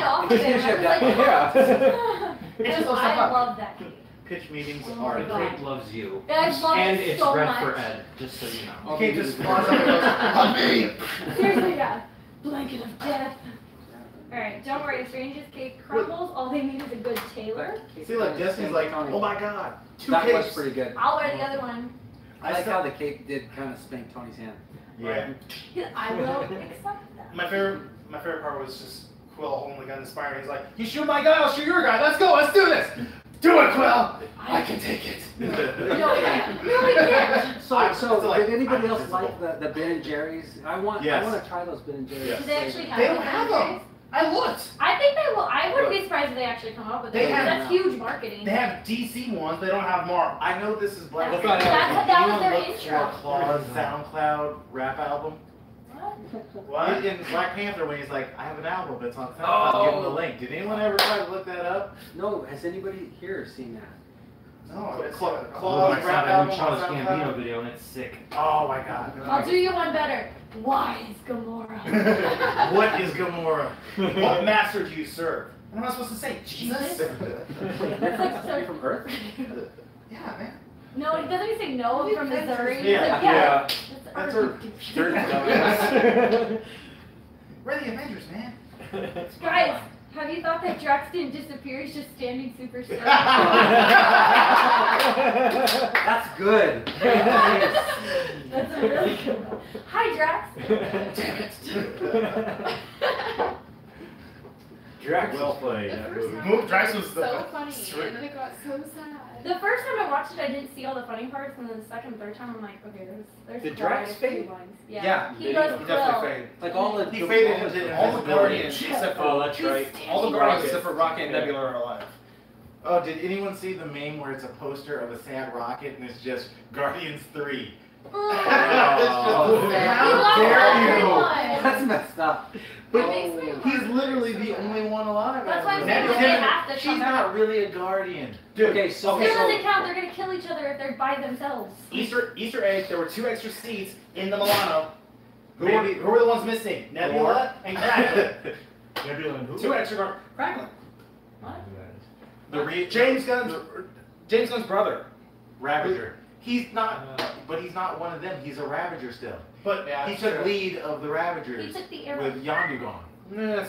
off of him, I was like, I love that cape. Pitch meetings Oh are my The God. cape loves you. I love And it it's so red much. for Ed, just so you know. You can't just spawn something and goes, on me! Seriously, yeah. Blanket of death. Alright, don't worry, if Strange's cape crumbles, all they need is a good tailor. See, like, Destiny's like, oh my god, 2 That was capes. pretty good. I'll wear the other one. I like how the cape did kind of spank Tony's hand. Yeah. I will accept that. My favorite part was just Quill holding the gun to Spider. He's like, "You shoot my guy, I'll shoot your guy. Let's go, let's do this. Do it, Quill. I can take it." No, we can't. No, we can't. So like, did anybody I'm else invisible. like the Ben and Jerry's? I want Yes. to try those Ben and Jerry's. Yes. Do they actually have They don't them have nowadays? them. I looked. I think they will. I wouldn't be surprised if they actually come up with They them. have- That's huge marketing. They have DC ones. They don't have Marvel. I know this is Black That's- Panther. that Can was their anyone look intro. for Claw's SoundCloud rap album? What? In Black Panther, when he's like, I have an album, but it's on SoundCloud, give him the link. Did anyone ever try to look that up? No, has anybody here seen that? No, it's Claw's Oh, I saw rap that album new on Childish SoundCloud? Gambino video and it's sick. Oh my god. I'll do you one better. Why is Gamora? What is Gamora? What master do you serve? What am I supposed to say? Jesus? That's like so. From Earth? Yeah, man. No, it doesn't even say no from Missouri. It's Yeah, like, yeah. That's It's her dirty Earth. We're the Avengers, man. Guys, have you thought that Drax didn't disappear? He's just standing super still. That's good. That's a really good one. Hi, Drax. Drax Well played. The first time Move it Drax was was the so funny, straight- and then it got so sad. The first time I watched it, I didn't see all the funny parts, and then the second, third time, I'm like, okay, there's Did quite Drax a few fade? lines. Yeah, he does He Quill. definitely faded. Like all the He faded into All the Guardians, except Oh, for that's right. all the Guardians except for Rocket and Nebula are alive. Oh, did anyone see the meme where it's a poster of a sad rocket and it's just Guardians 3? Oh, Oh, How dare you. That's messed up. That makes me He's literally the only one alive. That's why I'm Now, saying that they have to she's come not back. really a Guardian. Dude, Okay, so It doesn't count. They're gonna kill each other if they're by themselves. Easter egg, there were 2 extra seats in the Milano. Who Maybe- were the ones missing? Nebula and Kraglin. Nebula and who? 2 extra Kraglin. The James Gunn's brother. Ravager. He's not, but he's not one of them. He's a Ravager still. But He took lead of the He Ravagers took the arrow. with Yondu gone.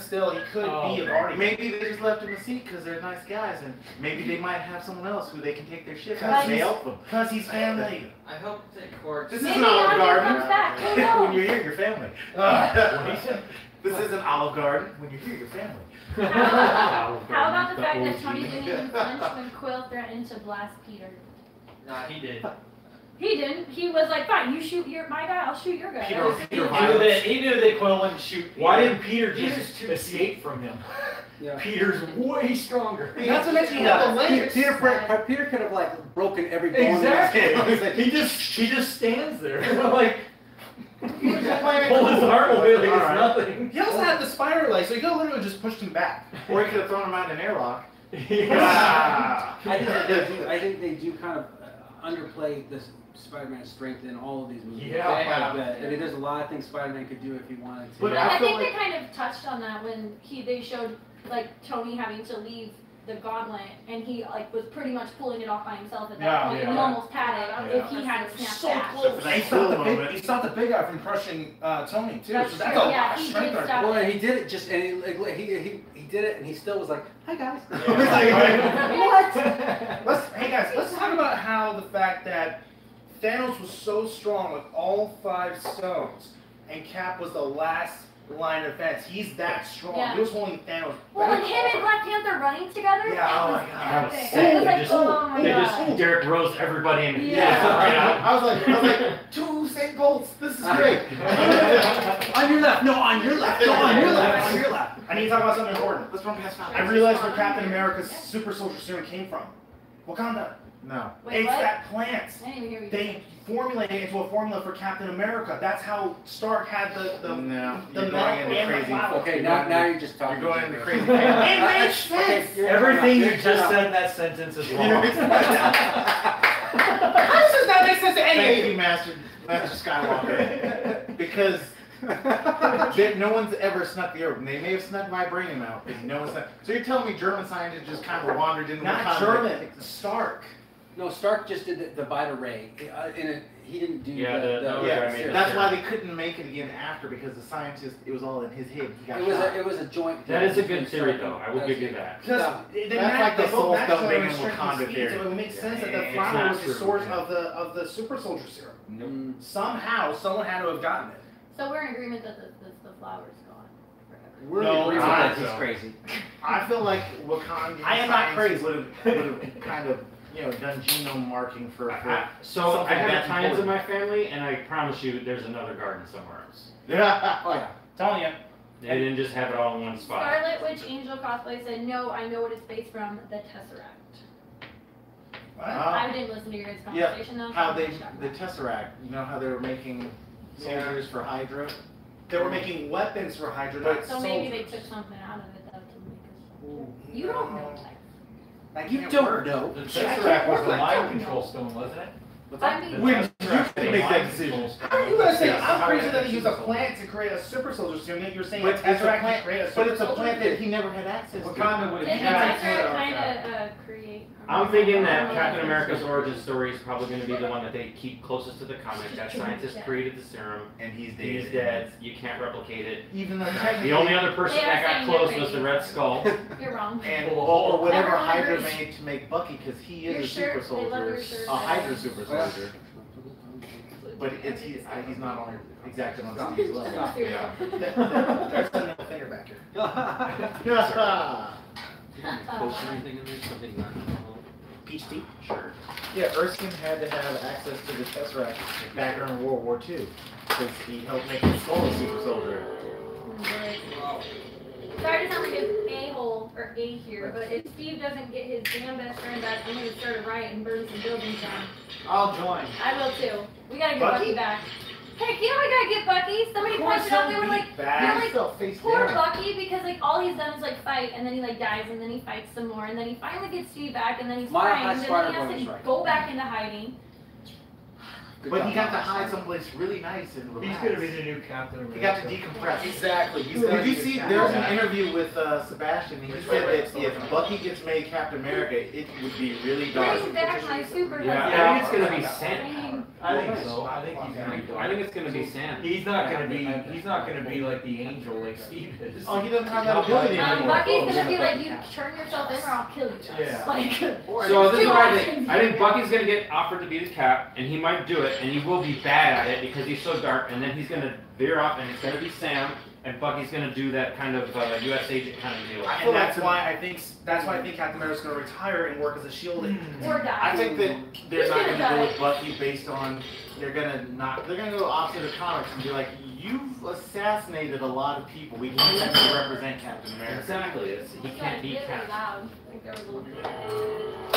still, he could be a Guardian. Maybe they just left him a seat because they're nice guys, and maybe they might have someone else who they can take their ship Guys, and they help them. Because he's family. I hope that Court. This Maybe isn't Olive Yondu Garden. comes back. Who When knows? you're here, your family. This isn't Olive Garden. When you're here, your family. How about the fact that Tony didn't even flinch when Quill threatened to blast Peter? Nah, he did. He didn't. He was like, fine, you shoot my guy, I'll shoot your guy. Peter- He knew that Quill wouldn't shoot. Why either. didn't Peter just escape from him? Yeah. Peter's way stronger. Not to mention he had the legs. Peter could have like broken every bone in his head. Exactly. He just stands there. Like He was just playing pull his arm away like it's Alright. nothing. He also had the spider leg, so he could have literally just pushed him back. Or he could have thrown him out in an airlock. Ah. I think they do kind of underplay this Spider-Man's strength in all of these movies. Yeah. Quite a bit. I mean, there's a lot of things Spider-Man could do if he wanted to. But I I feel think like- they kind of touched on that when they showed like Tony having to leave the gauntlet, and he like was pretty much pulling it off by himself at that Yeah, point. And he yeah. almost had it if he hadn't snapped So back. close. Nice He stopped, moment. he stopped the big guy from crushing Tony too. That's so true. that's a lot Yeah, of he strength did there. stop. Well, and he did it just, and he did it, and he still was like, "Hi guys." Hey guys, let's talk about how the fact that Thanos was so strong with all 5 stones, and Cap was the last line of defense. He's that strong. Yeah. He was holding Thanos. Well, back. and him and Black Panther running together. Yeah, that oh was my God. That was epic. sick. It was like, They just- oh my They god. just Derek Rose everybody in. Yeah. Right out. I was like, 2 Usain Bolts. This is great. On your left, no, on your left, no, on your left, on your left. I need to talk about something important. Let's run past Falcon. I realized where Captain America's super soldier serum came from. Wakanda. No. Wait, It's what? that plant. I didn't even hear you. They formulated it into a formula for Captain America. That's how Stark had the No. the You're metal going into and the crazy. flower. Okay, now you're just talking. You're going into crazy. It makes sense. Everything you just said in that sentence is wrong. How does that make sense to Thank anything? you, Master Skywalker. Because no one's ever snuck the orb. They may have snuck vibranium out, but no one's snuck. So you're telling me German scientists just kind of wandered into Not Wakanda? German, Stark. No, Stark just did the Vita Ray. He didn't do Yeah, Yeah, that's why they couldn't make it again after, because the scientist, it was all in his head. He got shot. It was a joint. That is a good theory, though. I will give you that. Because That's like the soul stone being in restricting Wakanda speed, theory. so it would make sense that the It's flower not was the true, source yeah. of the super soldier serum. Mm. Somehow, someone had to have gotten it. So we're in agreement that the flower's gone forever. We're No, in agreement I- that he's crazy. I feel like Wakanda I am not crazy. would have kind of, done genome marking for So something I have that Italians in important. my family, and I promise you, there's another garden somewhere else. Yeah. Oh yeah. Telling you. They didn't just have it all in one spot. Scarlet Witch Angel cosplay said, no, I know what it's based from, the Tesseract. I didn't listen to your guys' Yeah, conversation though. how so they, I'm shocked. the Tesseract, you know how they were making soldiers for Hydra? They were making weapons for Hydra, not So maybe they soldiers. took something out of it though to make us. You don't know, Lex. That You can't don't work. know. The Tesseract was the mind control stone, wasn't it? I mean, When The Tesseract you was make the that mind decision. control stone. How are you gonna say? Yes. I'm crazy that he used a plant to create a super soldier serum, yet you're saying But a it's a Tesseract plant- can create a super But it's a soldier? plant that he never had access to. Wakanda would didn't the have Tesseract kind of create? I'm thinking that Captain America's origin story is probably going to be the one that they keep closest to the comic. That scientist created the serum. And he's dead. He's dead. You can't replicate it. Even though technically. The only other person They are that got saying close they're was the crazy. Red Skull. You're wrong. And or whatever Everyone Hydra agrees. made to make Bucky, because he Your is a super shirt, they love soldier, your shirt. a Hydra super soldier. But he's not on exactly on Steve's level. Yeah. There's another finger back here. Post anything in there? Something not. Peach tea. Sure. Yeah, Erskine had to have access to the Tesseract back during World War II, because he helped make the Skull a super soldier. Sorry to sound like an a-hole or a here, but if Steve doesn't get his damn best friend back, I'm gonna start a riot and burn some buildings down. I'll join. I will too. We gotta get Bucky? Bucky back. Heck, you know we gotta get Bucky. Somebody pointed out they were like, they're like, face poor down. Bucky, because like all he's done is like fight, and then he like dies, and then he fights some more, and then he finally gets Steve back, and then he's Mile High framed, and then Spider he has Boy is to right. go back into hiding. But he got to hide someplace really nice and He's relaxed. gonna be the new Captain America. He got to decompress. Exactly. He's gonna Did you be see? a There was Captain. an interview with Sebastian. He said that if Bucky gets made Captain America, it would be really dark. Bring back my super Yeah, husband. I think it's gonna be Sam. I think so. I think he's gonna be. I think it's gonna be Sam. He's not gonna be. He's not gonna be like the angel like Steve is. Oh, he doesn't have that ability anymore. Bucky's gonna be like, you turn yourself in or I'll kill you. Yeah. Like, So this is what I Two think. options. I think Bucky's gonna get offered to be the Cap, and he might do it, and he will be bad at it because he's so dark, and then he's gonna veer off, and it's gonna be Sam, and Bucky's gonna do that kind of U.S. agent kind of deal. And that's why I think Captain America's gonna retire and work as a shield. or die. I think that they're He's not gonna going to go die. with Bucky based on they're going to go opposite of comics and be like, you've assassinated a lot of people. We can't have you represent Captain America. Exactly. He can't be really Cap. loud. Like there was a little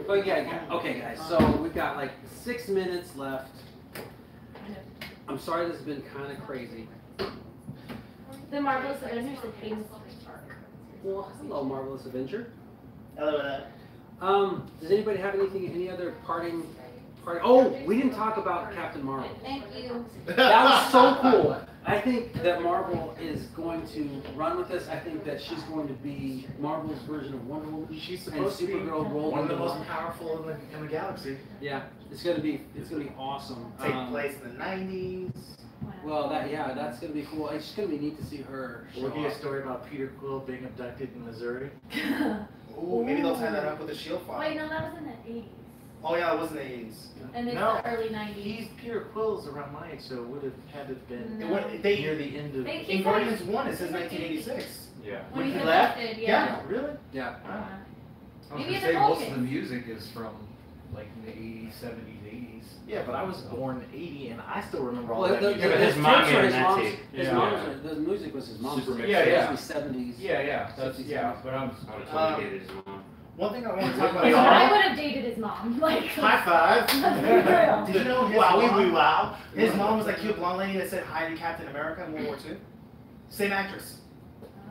But yeah, okay guys, so we've got like 6 minutes left. I'm sorry this has been kind of crazy. The Marvelous Avengers that came Stark. Well, hello Marvelous Avenger. Hello. Does anybody have any other parting? Oh, we didn't talk about Captain Marvel. Thank you. That was so cool. I think that Marvel is going to run with this. I think that she's going to be Marvel's version of Wonder Woman. She's and supposed to be Supergirl rolled one of the into most one. powerful in the galaxy. Yeah, it's gonna be awesome. Take place in the 90s. Well, that's gonna be cool. It's just gonna be neat to see her. Will show be a up. story about Peter Quill being abducted in Missouri. Ooh, maybe they'll tie that up with a shield file. Wait, no, that was in the 80s. Oh yeah, it was in the 80s. And it's No, the early 90s. He's Peter Quill's around my age, so it would have had to have been No. It went, they, near the end of. They- in Guardians 1, it says 1986. Yeah. when when he he left? left, Yeah, yeah. really? Yeah. Uh, I was Maybe gonna it's say a most Vulcan. of the music is from like in the 80s, 70s, 80s. Yeah, but I was born in '80, and I still remember all Well, that the, music. but his his mom tapes are made his that mom's. tape. His Yeah. mom's. The music was his mom's. Super mix. Yeah, yeah. 70s. Yeah, yeah. That's 60s, yeah. But I'm. I would have totally dated his mom. One thing I want to talk about. I would have dated his mom. Like, High five. Did you know his Wow, mom, wow. his mom was that cute blonde lady that said hi to Captain America in World War II? Same actress.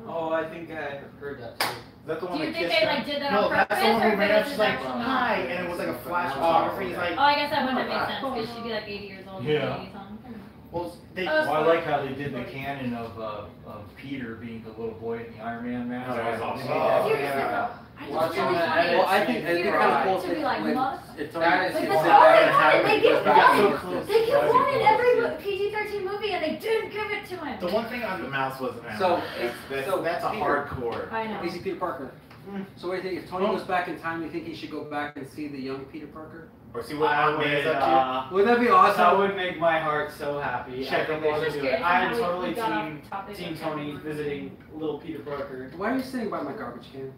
Oh, I think I heard that too. Is that the Do one you that think kissed they her? like did that No, on that's purpose, the one or who if ran it up. was She's his like, actual hi, mom? and it was like a flash photography. He's like, Oh, I guess that wouldn't make sense because she'd be like 80 years old. Yeah. 80 something. well, they. Oh, Well, I like how they did the canon of Peter being the little boy in the Iron Man mask. Oh, that was awesome. Oh, Seriously, yeah. I Watch just really on that funny. edit. Well, I think it'd be kind of cool To be if like, when "Mother-" if Tony That gets is- Like, sit that's all back they and have wanted. They it get goes back one. to- close. They get That'd one be in cool. every PG-13 movie, and they didn't give it to him. The one thing I'm The mouse wasn't out. So, That's a Peter- hardcore. I know. Easy Peter Parker. So what do you think? If Tony goes back in time, do you think he should go back and see the young Peter Parker? Or see what Aunt May is up Wouldn't that be That awesome? would make my heart so happy. Check I think them they out. should do it. I am totally We got off team topic Team with Tony that. visiting little Peter Parker. Why are you sitting by my garbage can?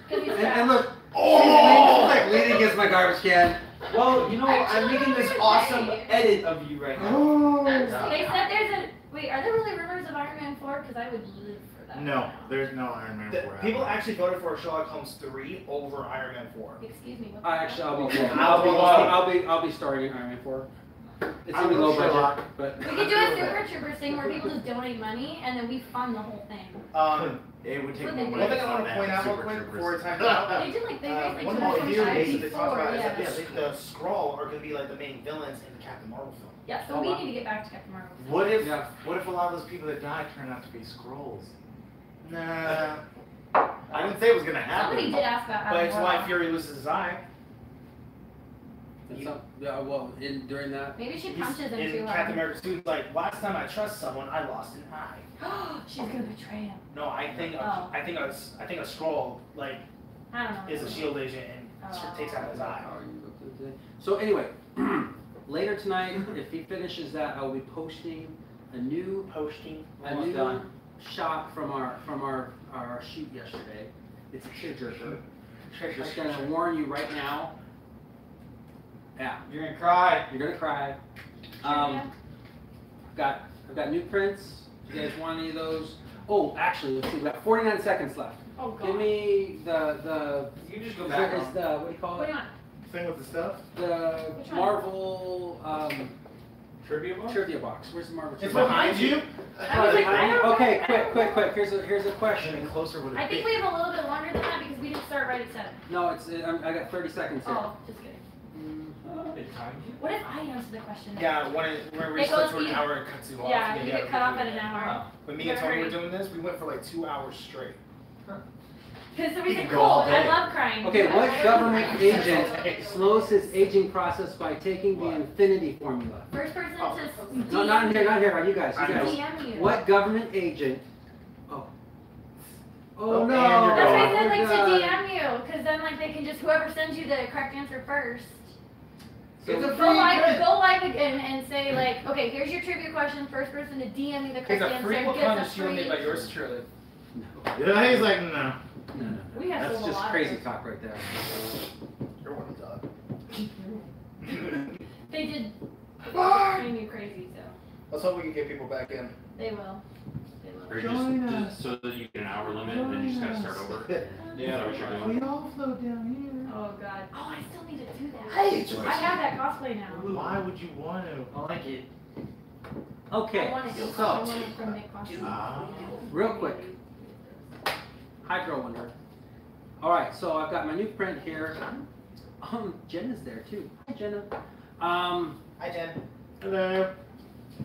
'Cause he's And look, Oh! she's like leaning against my garbage can. Well, you know, I'm making this awesome edit of you right now. They said there's a. Wait, are there really rumors of Iron Man 4? Because I would live for that. No, there's no Iron Man 4. People actually voted for Sherlock Holmes 3 over Iron Man 4. Excuse me. What I actually, I'll be starting Iron Man 4. It's I gonna be low love Sherlock. budget, but We could do a Super Troopers thing where people just donate money and then we fund the whole thing. It would take One more thing money One thing to I want fund to point that out real Super quick Troopers. before time out. They did like they raised like One of the 225 theories that they talked before, about is yeah. that the Skrull are going to be like the main villains in the Captain Marvel film. Yeah, so Oh, we wow. need to get back to Captain Marvel. What if Yeah. a lot of those people that died turned out to be Skrulls? Nah. I didn't say it was gonna happen. Somebody did ask about But Adam it's why Warlock. Fury loses his eye. yeah, well, during that. Maybe she He's- punches him in too Captain hard. America 2, he's like, last time I trust someone, I lost an eye. She's gonna betray him. No, I think Oh. I think a Skrull like I don't know. is a shield agent and takes out his eye. So anyway, later tonight, if he finishes that, I will be posting a new Almost done. shot from our shoot yesterday. It's a tearjerker. Just gonna warn you right now. Yeah, You're gonna cry. you're gonna cry. I've got new prints. You guys want any of those? Oh, actually, let's see. We got 49 seconds left. Oh god. Give me the. You can just go back Is on. the what do you call What do it? you want? Thing with the stuff? The Which one? Marvel Trivia box? trivia box. Where's the Marvel It's trivia behind you. I was like, I don't Okay, know. quick. Here's a Getting question. closer would I it think be? we have a little bit longer than that because we didn't start right at 7. No, I got 30 seconds here. Oh, just kidding. It timed you? What if I answer the question? Yeah, when we It stuck goes to an either- hour, it cuts you off. Yeah, and you then get cut off at an hour. When me and Tony were doing this, we went for like 2 hours straight. Because the You reason can go all cold, I day. love crying. Okay, I what love government crying. agent slows his aging process by taking the infinity formula? First person Oh. to No, not here, not here. You guys, I know. DM you. What government agent? Oh. Oh And no. you're That's why I going. said like We're to done. DM you, because then like they can just whoever sends you the correct answer first. It's a Go free live, print. go live again and say like, okay, here's your trivia question. First person to DM me the It's correct a answer free Wakanda gets a shield made by free. yours truly. Yeah, he's like, no. No. We have That's sold a just lot of crazy those. talk right there. You're one of dog. They did train you crazy, so Let's hope we can get people back in. they will. They will. Or just so that you get an hour limit and then you just gotta start over. Is that what you're doing? all float down Oh god. Oh, I still need to do that. Hey, I have that cosplay now. Why would you want to? I like it. I Okay, want it. so I want it from Nick Costume. Ah. real quick. Hi, Girl Wonder. All right, so I've got my new print here. Jenna's there too. Hi, Jenna. Hi, Jen. Hello.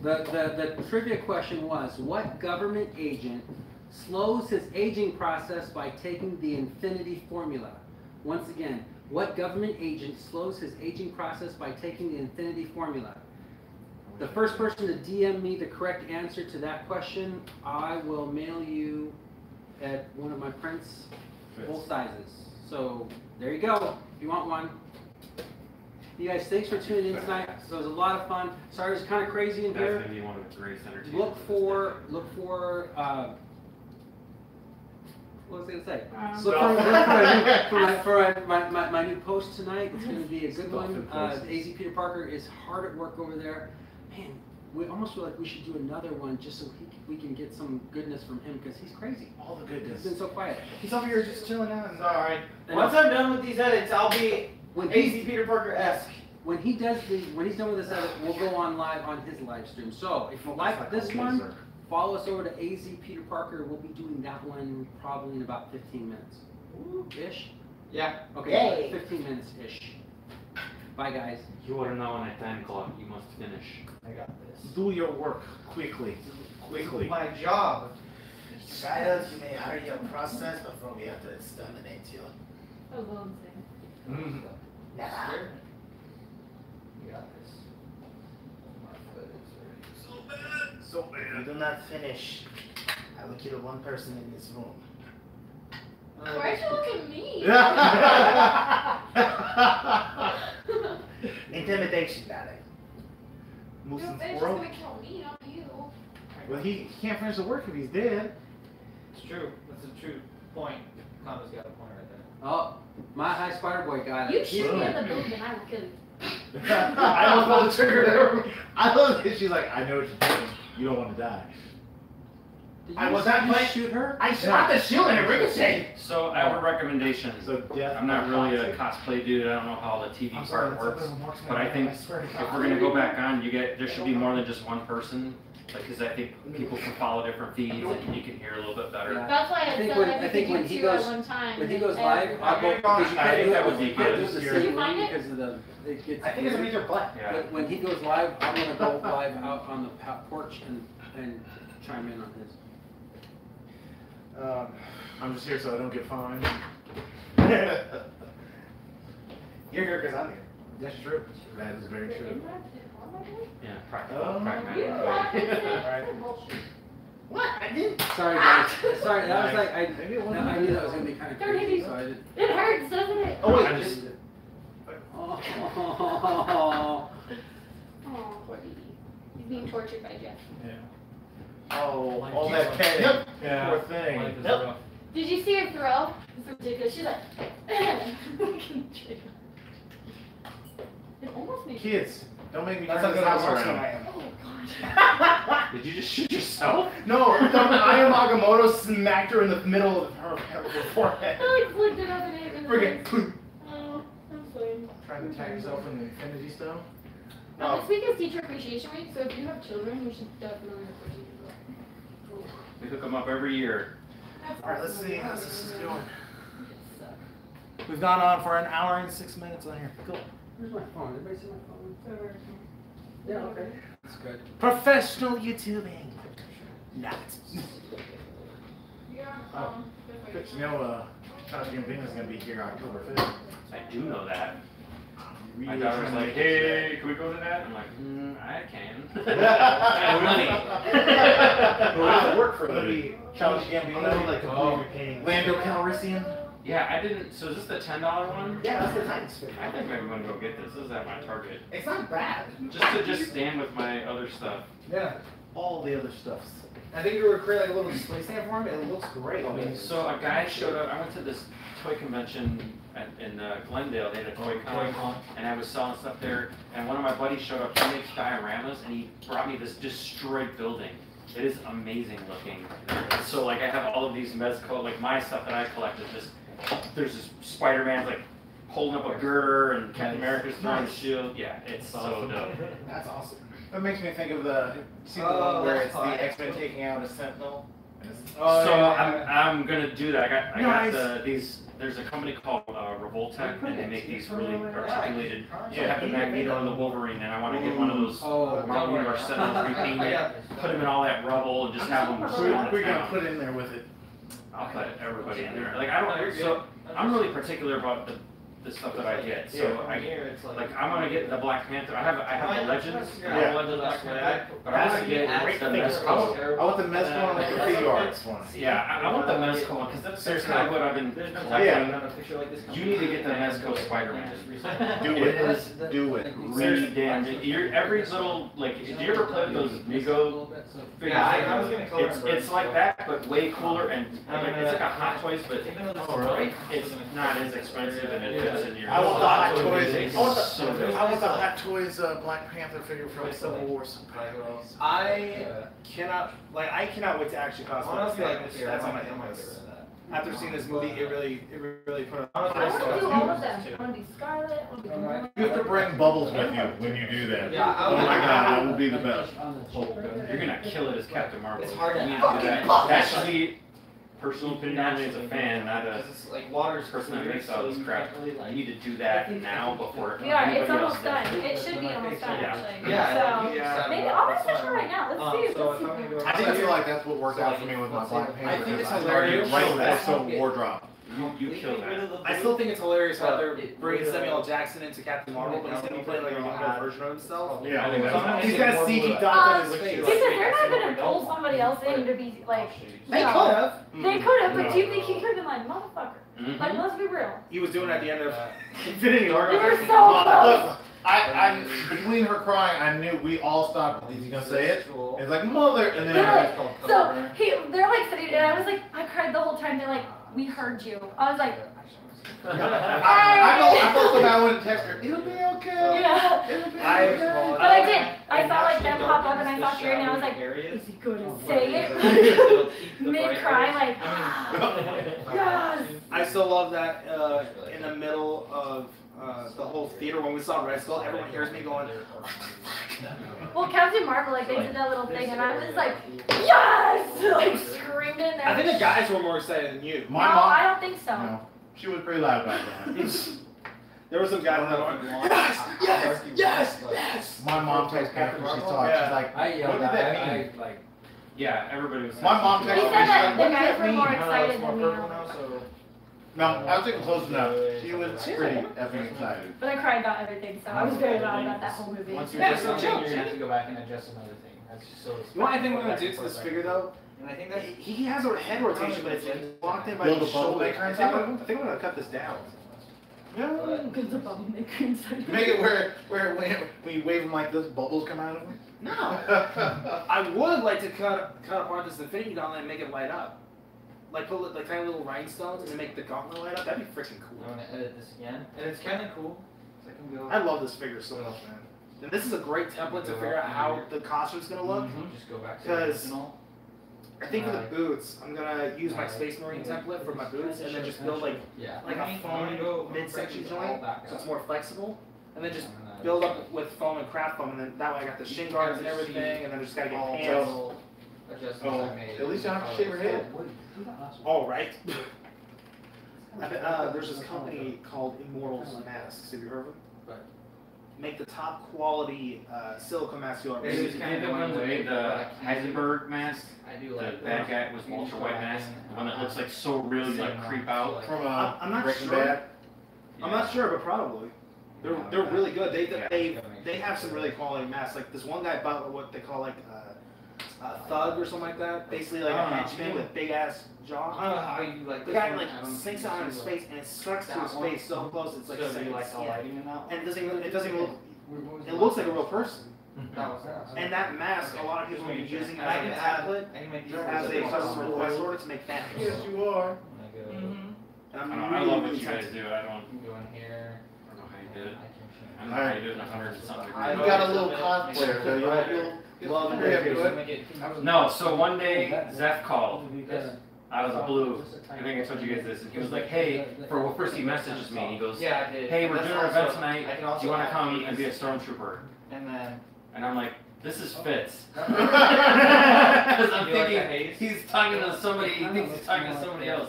The trivia question was, what government agent slows his aging process by taking the infinity formula? Once again, what government agent slows his aging process by taking the infinity formula? The first person to DM me the correct answer to that question, I will mail you at one of my prints, full sizes. So there you go, if you want one. You guys, thanks for tuning in tonight. So it was a lot of fun. Sorry, it was kind of crazy in That's here. gonna be one of the greatest entertainment. Look for, what was I gonna say? Look for my new post tonight. It's gonna be a good one. AZ Peter Parker is hard at work over there. Man, we almost feel like we should do another one just so we can get some goodness from him because he's crazy. All the goodness. He's been so quiet. He's over here just chilling out. Sorry. Once I'm done with these edits, I'll be When AC Peter Parker-esque. When he's done with this edit, we'll go on live on his live stream. So if you like this one, follow us over to AZ Peter Parker. We'll be doing that one probably in about 15 minutes. Ish? Yeah. Okay, 15 minutes ish. Bye guys. You ought to know on that time clock you must finish. I got this. Do your work quickly. Quickly. My job. Child, you may hurry your process before we have to exterminate you. Oh, well, I'm saying. Nah. You got this. So bad. If you do not finish, I will kill one person in this room. Why'd you look at me? Intimidation, darling. Your Moose and bitch is squirrel. gonna kill me, not you. Well, he can't finish the work if he's dead. It's true. That's a true point. Connor's got a point right there. Oh, my high Spider Boy got You it. shoot me in the boot and I will kill you. I almost pulled the trigger there. I love it. She's like, I know what you're doing. You don't want to die. Did I was not you playing- shoot her? I shot the shield and it ricocheted. So I have a recommendation. So death. I'm not really a cosplay dude. I don't know how the TV part works. But I think if we're gonna go back on, there should be more than just one person. Like, because I think people can follow different feeds and you can hear a little bit better. Yeah. That's why I think said when- I I think could when do he two goes- at one time. When he goes and live, I'll go because you I can't think do that it. would be You can't do good. the Did you same find way it? because of the it gets. I think it's weird. Major Black. Yeah. But when he goes live, I'm gonna go live out on the porch and chime in on his. I'm just here so I don't get fined. You're here because I'm here. That's true. That is very true. Yeah, practical, Oh. pragmatic. Alright. What? I didn't. Sorry guys. Sorry, that was like Maybe it I wasn't. knew that was gonna be kind of crazy, so I did. It hurts, doesn't it? Oh wait. I just- Oh. Oh, poor baby. He's being tortured by Jeff. Oh, all that pain. Yep. Yeah. Poor thing. Life is Yep. rough. Did you see her throw? It's ridiculous. She's like, It almost makes Kids, don't make me That's turn how this good house of a marksman I around. am. oh Did you just shoot yourself? No, I am Agamotto smacked her in the middle of her forehead. I like flicked it up and hit it in the Friggin' face. boom. Oh, I'm fine. Trying to attack yourself in the Infinity Stone? This week is Teacher Appreciation Week, so if you have children, you should definitely appreciate them. We hook them up every year. Alright, let's see how this is going. We've gone on for an hour and 6 minutes on here. Cool. Where's my phone? Everybody see my phone? Yeah, okay. That's good. Professional YouTubing. Not. Oh. Good to know, Tasha Gambino is going to be here October 5th. I do know that. My Really daughter's trying to like, make it hey, can we go to that? I'm like, I can. today. I have money. I work for the Challenge Gambino. I'm gonna be like completely repainting. Lando Calrissian. Yeah, I didn't. So is this the $10 one? Yeah, that's the Titans. I think I'm going to go get this. This is at my Target. It's not bad. Just stand with my other stuff. Yeah. All the other stuffs. I think you were creating like a little display stand for him. It looks great. I mean, So a guy showed up. I went to this toy convention in Glendale. They had a toy con, and I was selling stuff there. And one of my buddies showed up. He makes dioramas, and he brought me this destroyed building. It is amazing looking. So like I have all of these Mezco, like my stuff that I collected. There's this Spider-Man like holding up a girder, and Captain America's throwing the shield. Yeah, it's so dope. that's awesome. That makes me think of the, see the Oh, one where that's it's fine. the X-Men taking out a Sentinel? And it's- So I'm gonna do that. I Nice. got these. There's a company called Revoltech, and they make these really articulated. So I have the Magneto and the Wolverine, and I want to get one of those Oh, Marvel Universe Sentinels repainted, put them in all that rubble, and just have them. We're gonna put in there with it. I'll put everybody in there. Like I don't. So I'm really particular about the stuff that I get. So I'm gonna get the Black Panther. I have the Legends. Yeah. Legends Black Panther, but I want to get the Mezco. I want the Mezco one like the figure arts one. Yeah, I want the Mezco one because that's kind of what I've been collecting. Yeah. You need to get the Mezco Spider-Man. Do It it. is Do it. really damn good. Every little, like, did you ever play with those Mego figures? I was gonna color them. It's like that, but way cooler, and like, it's like a Hot Toys, but it's not as expensive, and it fits in your. I want the Hot Toys. It's I want the, so good. I want the Hot Toys Black Panther figure from Civil War. I cannot wait to actually cosplay. That's on my list. After seeing this movie, it really put I want to do all of them. I want to be Scarlet. I want to be Moon. You have to bring Bubbles with you when you do that. Yeah, Oh my God, that will be the best. You're gonna kill it as Captain Marvel. It's hard to You need to do that. That should be personal opinion only as a fan, not a like water's person that makes all this crap. You need to do that now before We are. It's anybody else almost done. does. It should be almost done, Yeah. actually. Yeah. So maybe I'll message her right now. Let's see. Let's see. I feel like that's what worked out for me with my Black Panther. I think it's because I started hilarious. right That's back. so wardrobe. You kill that. I still think it's hilarious how they're bringing Samuel L. Jackson into Captain Marvel, but he's gonna be playing like a younger version of himself. Yeah, I think that's He's got a CG dot on his face. Because they're not going to pull somebody else in to be like. They no. could have. They could have, but do you think he could have been like, motherfucker? Mhm. Like, let's be real. He was doing it at the end of Infinity War. You were so close. Look, I between her crying, I knew we all stopped. Is he gonna say it? It's like mother, and then They're like sitting, and I was like, I cried the whole time. They're like, we heard you. I was like, I felt so bad I wouldn't text her. It'll be okay. yeah. It'll be But I did. I saw like them pop up, and I saw Fury, and I was like, is he gonna say it? Mid cry, like, yes. I still love that in the middle of the whole theater when we saw Red Skull, everyone hears me going. Well, Captain Marvel, like they did that little thing, and I was like, yes, like screamed in there. I think the guys were more excited than you. No, I don't think so. No, she was pretty loud back then. There were some guys that were yes. My mom texted me after she saw it. She's like, I yelled what did at that I mean? like. Yeah, everybody was. My mom He texted said me. She's that like, the what does guys that were mean? more excited than me. No, I was thinking close enough. She was pretty effing excited. But I cried about everything, so I was very loud about that whole movie. Once you Yeah, get so something, chill, you're gonna chill. have to go back and adjust another thing. That's just so. You know what I think we're gonna do to this figure though? And I think that He has a head rotation, but it's locked in by Build a his bubble shoulder. maker I inside think of him? I think I'm gonna cut this down. Because the bubble maker inside. Make it where when you wave them like this, bubbles come out of them. No. I would like to cut apart this Infinity Gauntlet and make it light up. Like put like tiny little rhinestones and make the gauntlet light up. That'd be freaking I cool. want to edit this again, and it's kind of cool. So I can go. I love this figure so much, man. And this is a great template to figure out how the costume's gonna look. Just go back to the Because original. I think for the boots, I'm gonna use my Space Marine template for my boots and then just build like Yeah. a foam midsection joint so it's more flexible. And then just build up with foam and craft foam, and then that way I got the shin guards and everything, and then just gotta get pants. Adjustments I made. At least you don't have to shave your head. All right. There's this company called Immortals Masks. Have you heard of them? Make the top quality silicone mask you'll ever Is see. it kind of the one that made the Heisenberg mask? I do The like bad guy was ultra white mask, the one that looks like so real you like creep out. From I'm not Breaking sure. Bad. I'm not sure, but probably. They're really good. They have some really quality masks. Like this one guy bought what they call like a thug or something like that. Basically like a henchman with big ass jaw. I don't know how you like The this guy one. like I don't sinks think out on his so. face and it sucks to his face so close it's like So do second you like the skin. lighting in that? And it doesn't even look. It looks like a real person. That was And that mask, a lot of people are using it And I as can a add tablet, any of my as a details. custom request order to make Thanos. Yes, you are. And I'm I really, love what really you guys tempted. do. I don't You can go in here. know how you did it. I I don't know how you do it in 100 and something You degrees. got a little cosplayer, so you'll love it. No, so one day Zeph called out of the blue. I think I told you guys this. And he was like, "Hey," well, first he messages me. He goes, Yeah, I did. "Hey, we're That's doing an also- event I tonight. can Do also you want to add come these. and be a stormtrooper?" And then. And I'm like, "This is Fitz." Because I'm You like thinking that haze? he's talking to somebody. He thinks he's talking to somebody else.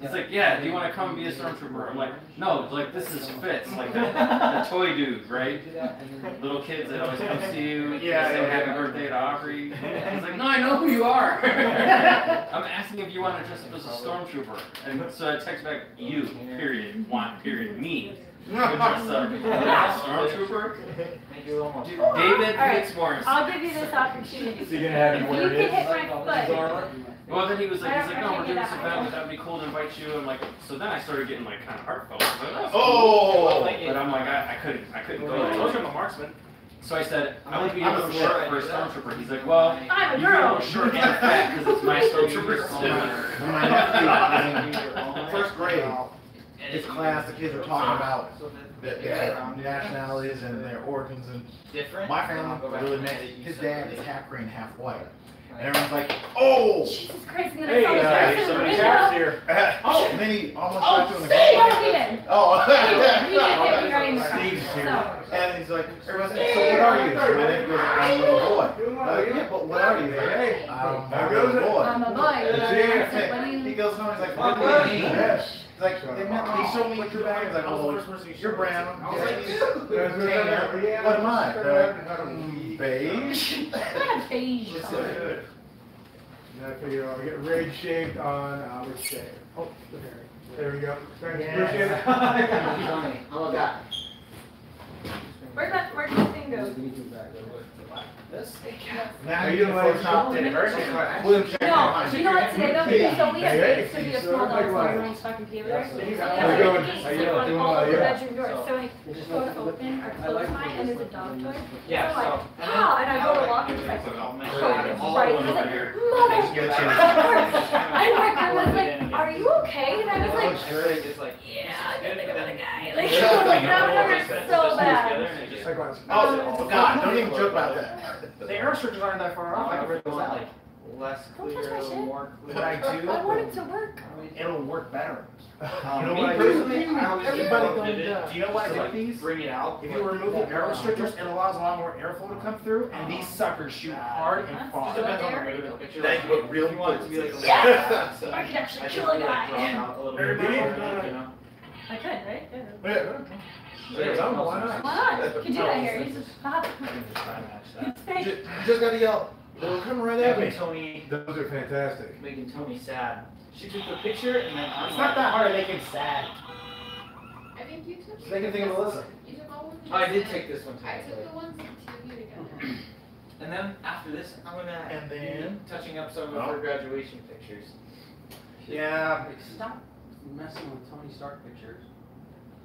He's like, "Yeah, do you want to come and be a stormtrooper?" I'm like, "No, like this is Fitz, like the toy dude, right? Little kids that always come see you, Yeah, say yeah, happy yeah. birthday to Aubrey." He's like, "No, I know who you are." I'm asking if you want to dress up as a stormtrooper, and so I text back, "You, period, want, period, me." To dress up as a stormtrooper. Make you a little more. David Alright, Fitzmaurice. I'll give you this opportunity. So you're gonna have If him you wear can his hit my foot. Well, then he was like, I "No, we're can't doing get this that event. one. That would be cool to invite you." I'm like, so then I started getting like kind of heartfelt. But Oh! I'm like, I couldn't go. I there. told you I'm a marksman. So I said, I would be I'm a a little short short for a stormtrooper. He's like, well, I'm a you can girl. go short and fat because it's my stormtrooper too. First grade. It's class, the kids were talking about their nationalities and their origins, and Different. my family really meant his dad is half Korean, half white. And everyone's like, oh! Jesus Christ, I'm gonna Hey, tell you there's so many cats here. Oh, and then he almost Oh, got you in the he did. Oh. He did hit me right in the Steve's face. here. So, And he's like, everyone's like, so what are you? And then he goes, I'm a little boy. Like, yeah, but what are you? He's like, hey, I'm a little boy. I'm a boy. I said, what do you He goes home, he's like, what do you mean? He's like, he showed me what your bag is. Like, oh, you're brown. I was like, tan. What am I? They're like, beige. Not beige. It's so good. And I figure I'll get rage shaved on which day? Oh, there we go. Thanks, appreciate it. How about that? Where'd that thing go? This? Now you know what top did it hurt? No, you know what today though? Because so we have space to be a small dog, so everyone's fucking be over there. So we have like a case on all of the bedroom doors. So I go to open or close mine and there's a dog toy. Yeah, So I'm so. like, ah, and I go to walk and it's like, All right. I over was like, here. mother. And my grandma's like, are you okay? And I was like, It's like, yeah, I didn't think about the guy. Like, that hurt so bad. Oh, God, don't even joke about that. The air restrictors aren't that far off. I can rip those out. less Don't touch clear, my shit. more clear. What I do, I want it to work. it'll work better. You know Me what I personally, do? I always Everybody do going do you know what I do with these? Bring it out. If you remove the air restrictors, it allows a lot more airflow to come through, and these suckers shoot hard and far. Depends on the movement. If you're That's like, what real if you want it to be like a Yes! little I could actually I kill just a like draw guy. out a little bit more, you know. I could, right? Yeah. Yeah, tell them why not? Why not? You can do that here. You just stop. You just gotta yell. They'll come right at me. Making Tony, Those are fantastic. making Tony sad. She took the picture and then I'm It's not that hard to make him sad. I think you took. Just make him think of Melissa. You took all of them. Oh, I did take this one too. I took the ones in TV together. And then after this, I'm gonna And be then- touching up some of her graduation pictures. Yeah. Stop messing with Tony Stark pictures.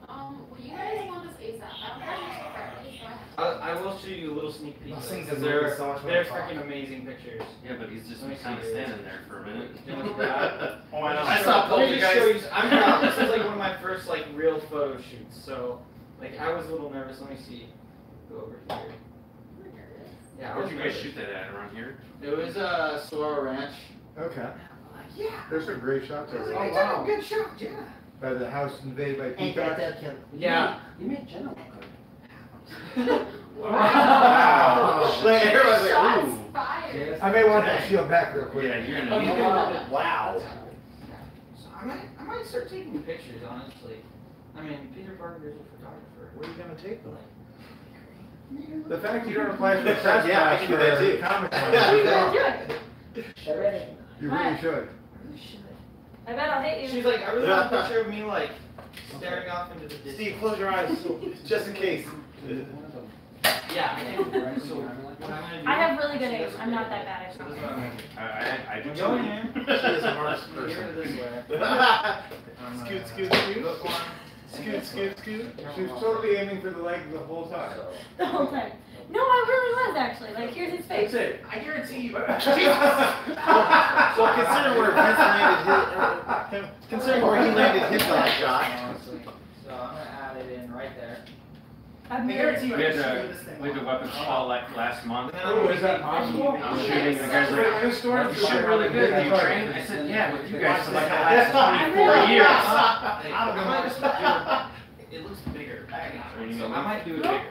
Well, you guys want this ASAP. I don't have much Friday, so I have I will show you a little sneak peek Those things because that they're movie so much more they're fun. freaking amazing pictures. Yeah, but he's just Let me see kind of here. standing there for a minute. You want that? Oh, I know. I saw Let me just show you. Poltergeist. I'm proud. This is like one of my first like real photo shoots. So like I was a little nervous. Let me see. Go over here. Yeah, I Where'd was you guys nervous. shoot that at, around here? It was Sororo Ranch. Okay. Yeah. There's some great shots over I there. took a good shot. Yeah. By the house invaded by peacocks. Yeah. You made Jenna look good. Wow. Like, everyone's like, shots ooh. fired. I may want that shield back real quick. Yeah, you're in the Wow. So I might start taking pictures, honestly. I mean, Peter Parker is a photographer. Where are you gonna take them? The fact you don't apply for the press Yeah, I pass can do that for too. Comic You Con, guys do it. you really should. I bet I'll hit you. She's like, I really want a picture of me like staring off into the distance. Steve, close your eyes, just in case. Yeah. So what I'm gonna do? I have really good aim. I'm not that bad at So this is it. what I'm gonna do. I do Go in too. here. She is a Mars Get her person. this way. Scoot, scoot, scoot. Look one. Scoot, scoot, scoot. She was totally aiming for the leg the whole time. The whole time. No, I really was actually. Like, here's his face. That's it. I guarantee you. So considering where he landed his last shot. Honestly. So I'm gonna add it in right there. I'm I guarantee you. We had the weapons call like last month. Oh, is that possible? I'm shooting, the guy's like, This story you shoot really good, do you train? I said, yeah, with you guys for like the last 24 years. I don't know. It looks bigger. So I might do it bigger.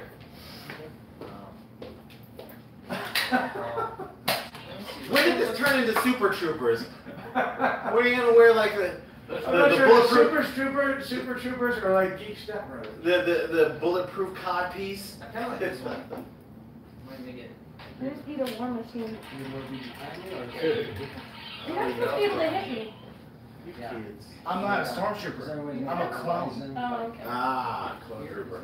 When did this turn into Super Troopers? Were you gonna wear like the I'm not sure if bulletproof, Super Troopers are like Geek Step Brothers. the bulletproof cod piece? I kind of like this one. Might make it. There's be the war machine. Yeah. You're not supposed to be able to hit me. I'm not a stormtrooper. I'm a clone. Oh, okay. Ah, clone trooper.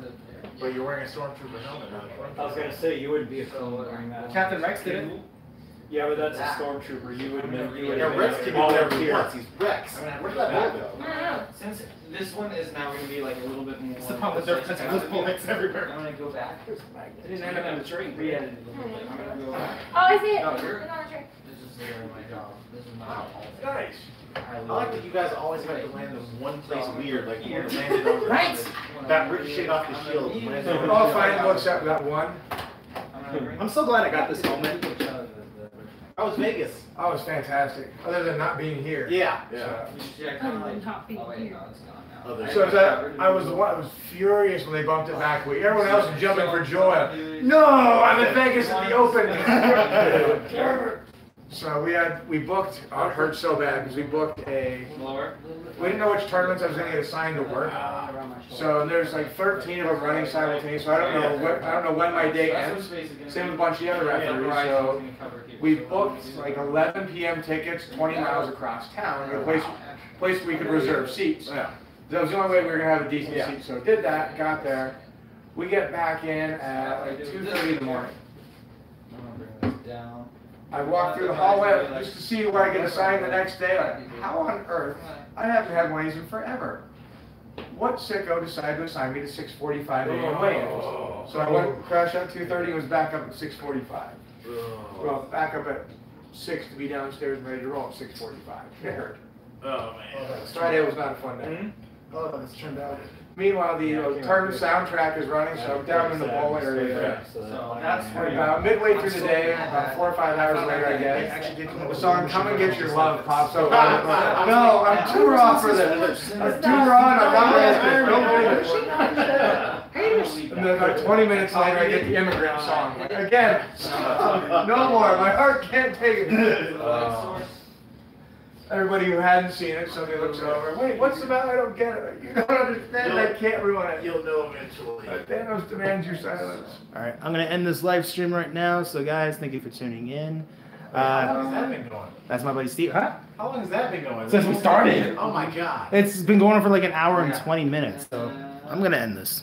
But you're wearing a stormtrooper helmet, not a clone I was gonna say, you wouldn't be a clone wearing that. Captain Rex did it. Yeah, but that's a stormtrooper. You would Yeah, Rex can do whatever he wants. He's Rex. Where'd that ball go? I don't know. Since this one is now going to be like a little bit more. It's the problem. There's those bullets everywhere. I'm going to go back. It didn't end up in the train. Re-edited a little bit. I'm going to go. Oh, I see it. Oh, It's you're- on the train. This is literally my job. This is my Nice. I like that you guys always have to land in one place weird, like you landed on that ricocheted off the shield. and landed on the All shield. fine except that one. I'm so glad I got this helmet. How was Vegas? Oh, it was fantastic. Other than not being here. Yeah. So, Yeah, kind of like. Not being Oh, wait, here. no, it's gone now. Oh, there's- so I was the one. I was furious when they bumped it back. Everyone else was jumping for joy. No, I'm in Vegas in the open. So we booked. Oh, it hurt so bad because we booked Lower. We didn't know which tournaments I was going to get assigned to work. So there's like 13 of them running simultaneously. So I don't know when my day ends. Same with a bunch of the other referees. So we booked like 11 p.m. tickets, 20 miles across town, a place where we could reserve seats. Yeah. That was the only way we were going to have a decent seat. So did that, got there. We get back in at like 2:30 in the morning. I'm going to bring this down. I walk through the hallway just to see where I get assigned the next day. Like, how on earth? I haven't had one of these in forever. What sicko decided to assign me to 6:45 a.m. weigh-ins? So I went crash out 2:30 and was back up at 6:45. Well, back up at 6 to be downstairs and ready to roll at 6:45. It hurt. Oh man. Friday was not a fun day. Oh, it's turned out. Meanwhile, the tournament soundtrack is running, so I'm down in the bowl area. So that's where About midway through the day, about 4 or 5 hours later, I guess, the song "Come and Get Your Love" pops up. No, I'm too raw for this. I'm too raw and I'm not ready for this. And then about 20 minutes later, I get the Immigrant song. Again, no more. My heart can't take it. Everybody who hadn't seen it, somebody looks over. Wait, what's the matter? I don't get it. You don't understand. I can't ruin it. You'll know eventually. Thanos demands your silence. All right, I'm gonna end this live stream right now. So guys, thank you for tuning in. How long has that been going? That's my buddy Steve. Huh? How long has that been going? Since we started. Oh my god. It's been going on for like an hour and 20 minutes. So I'm gonna end this.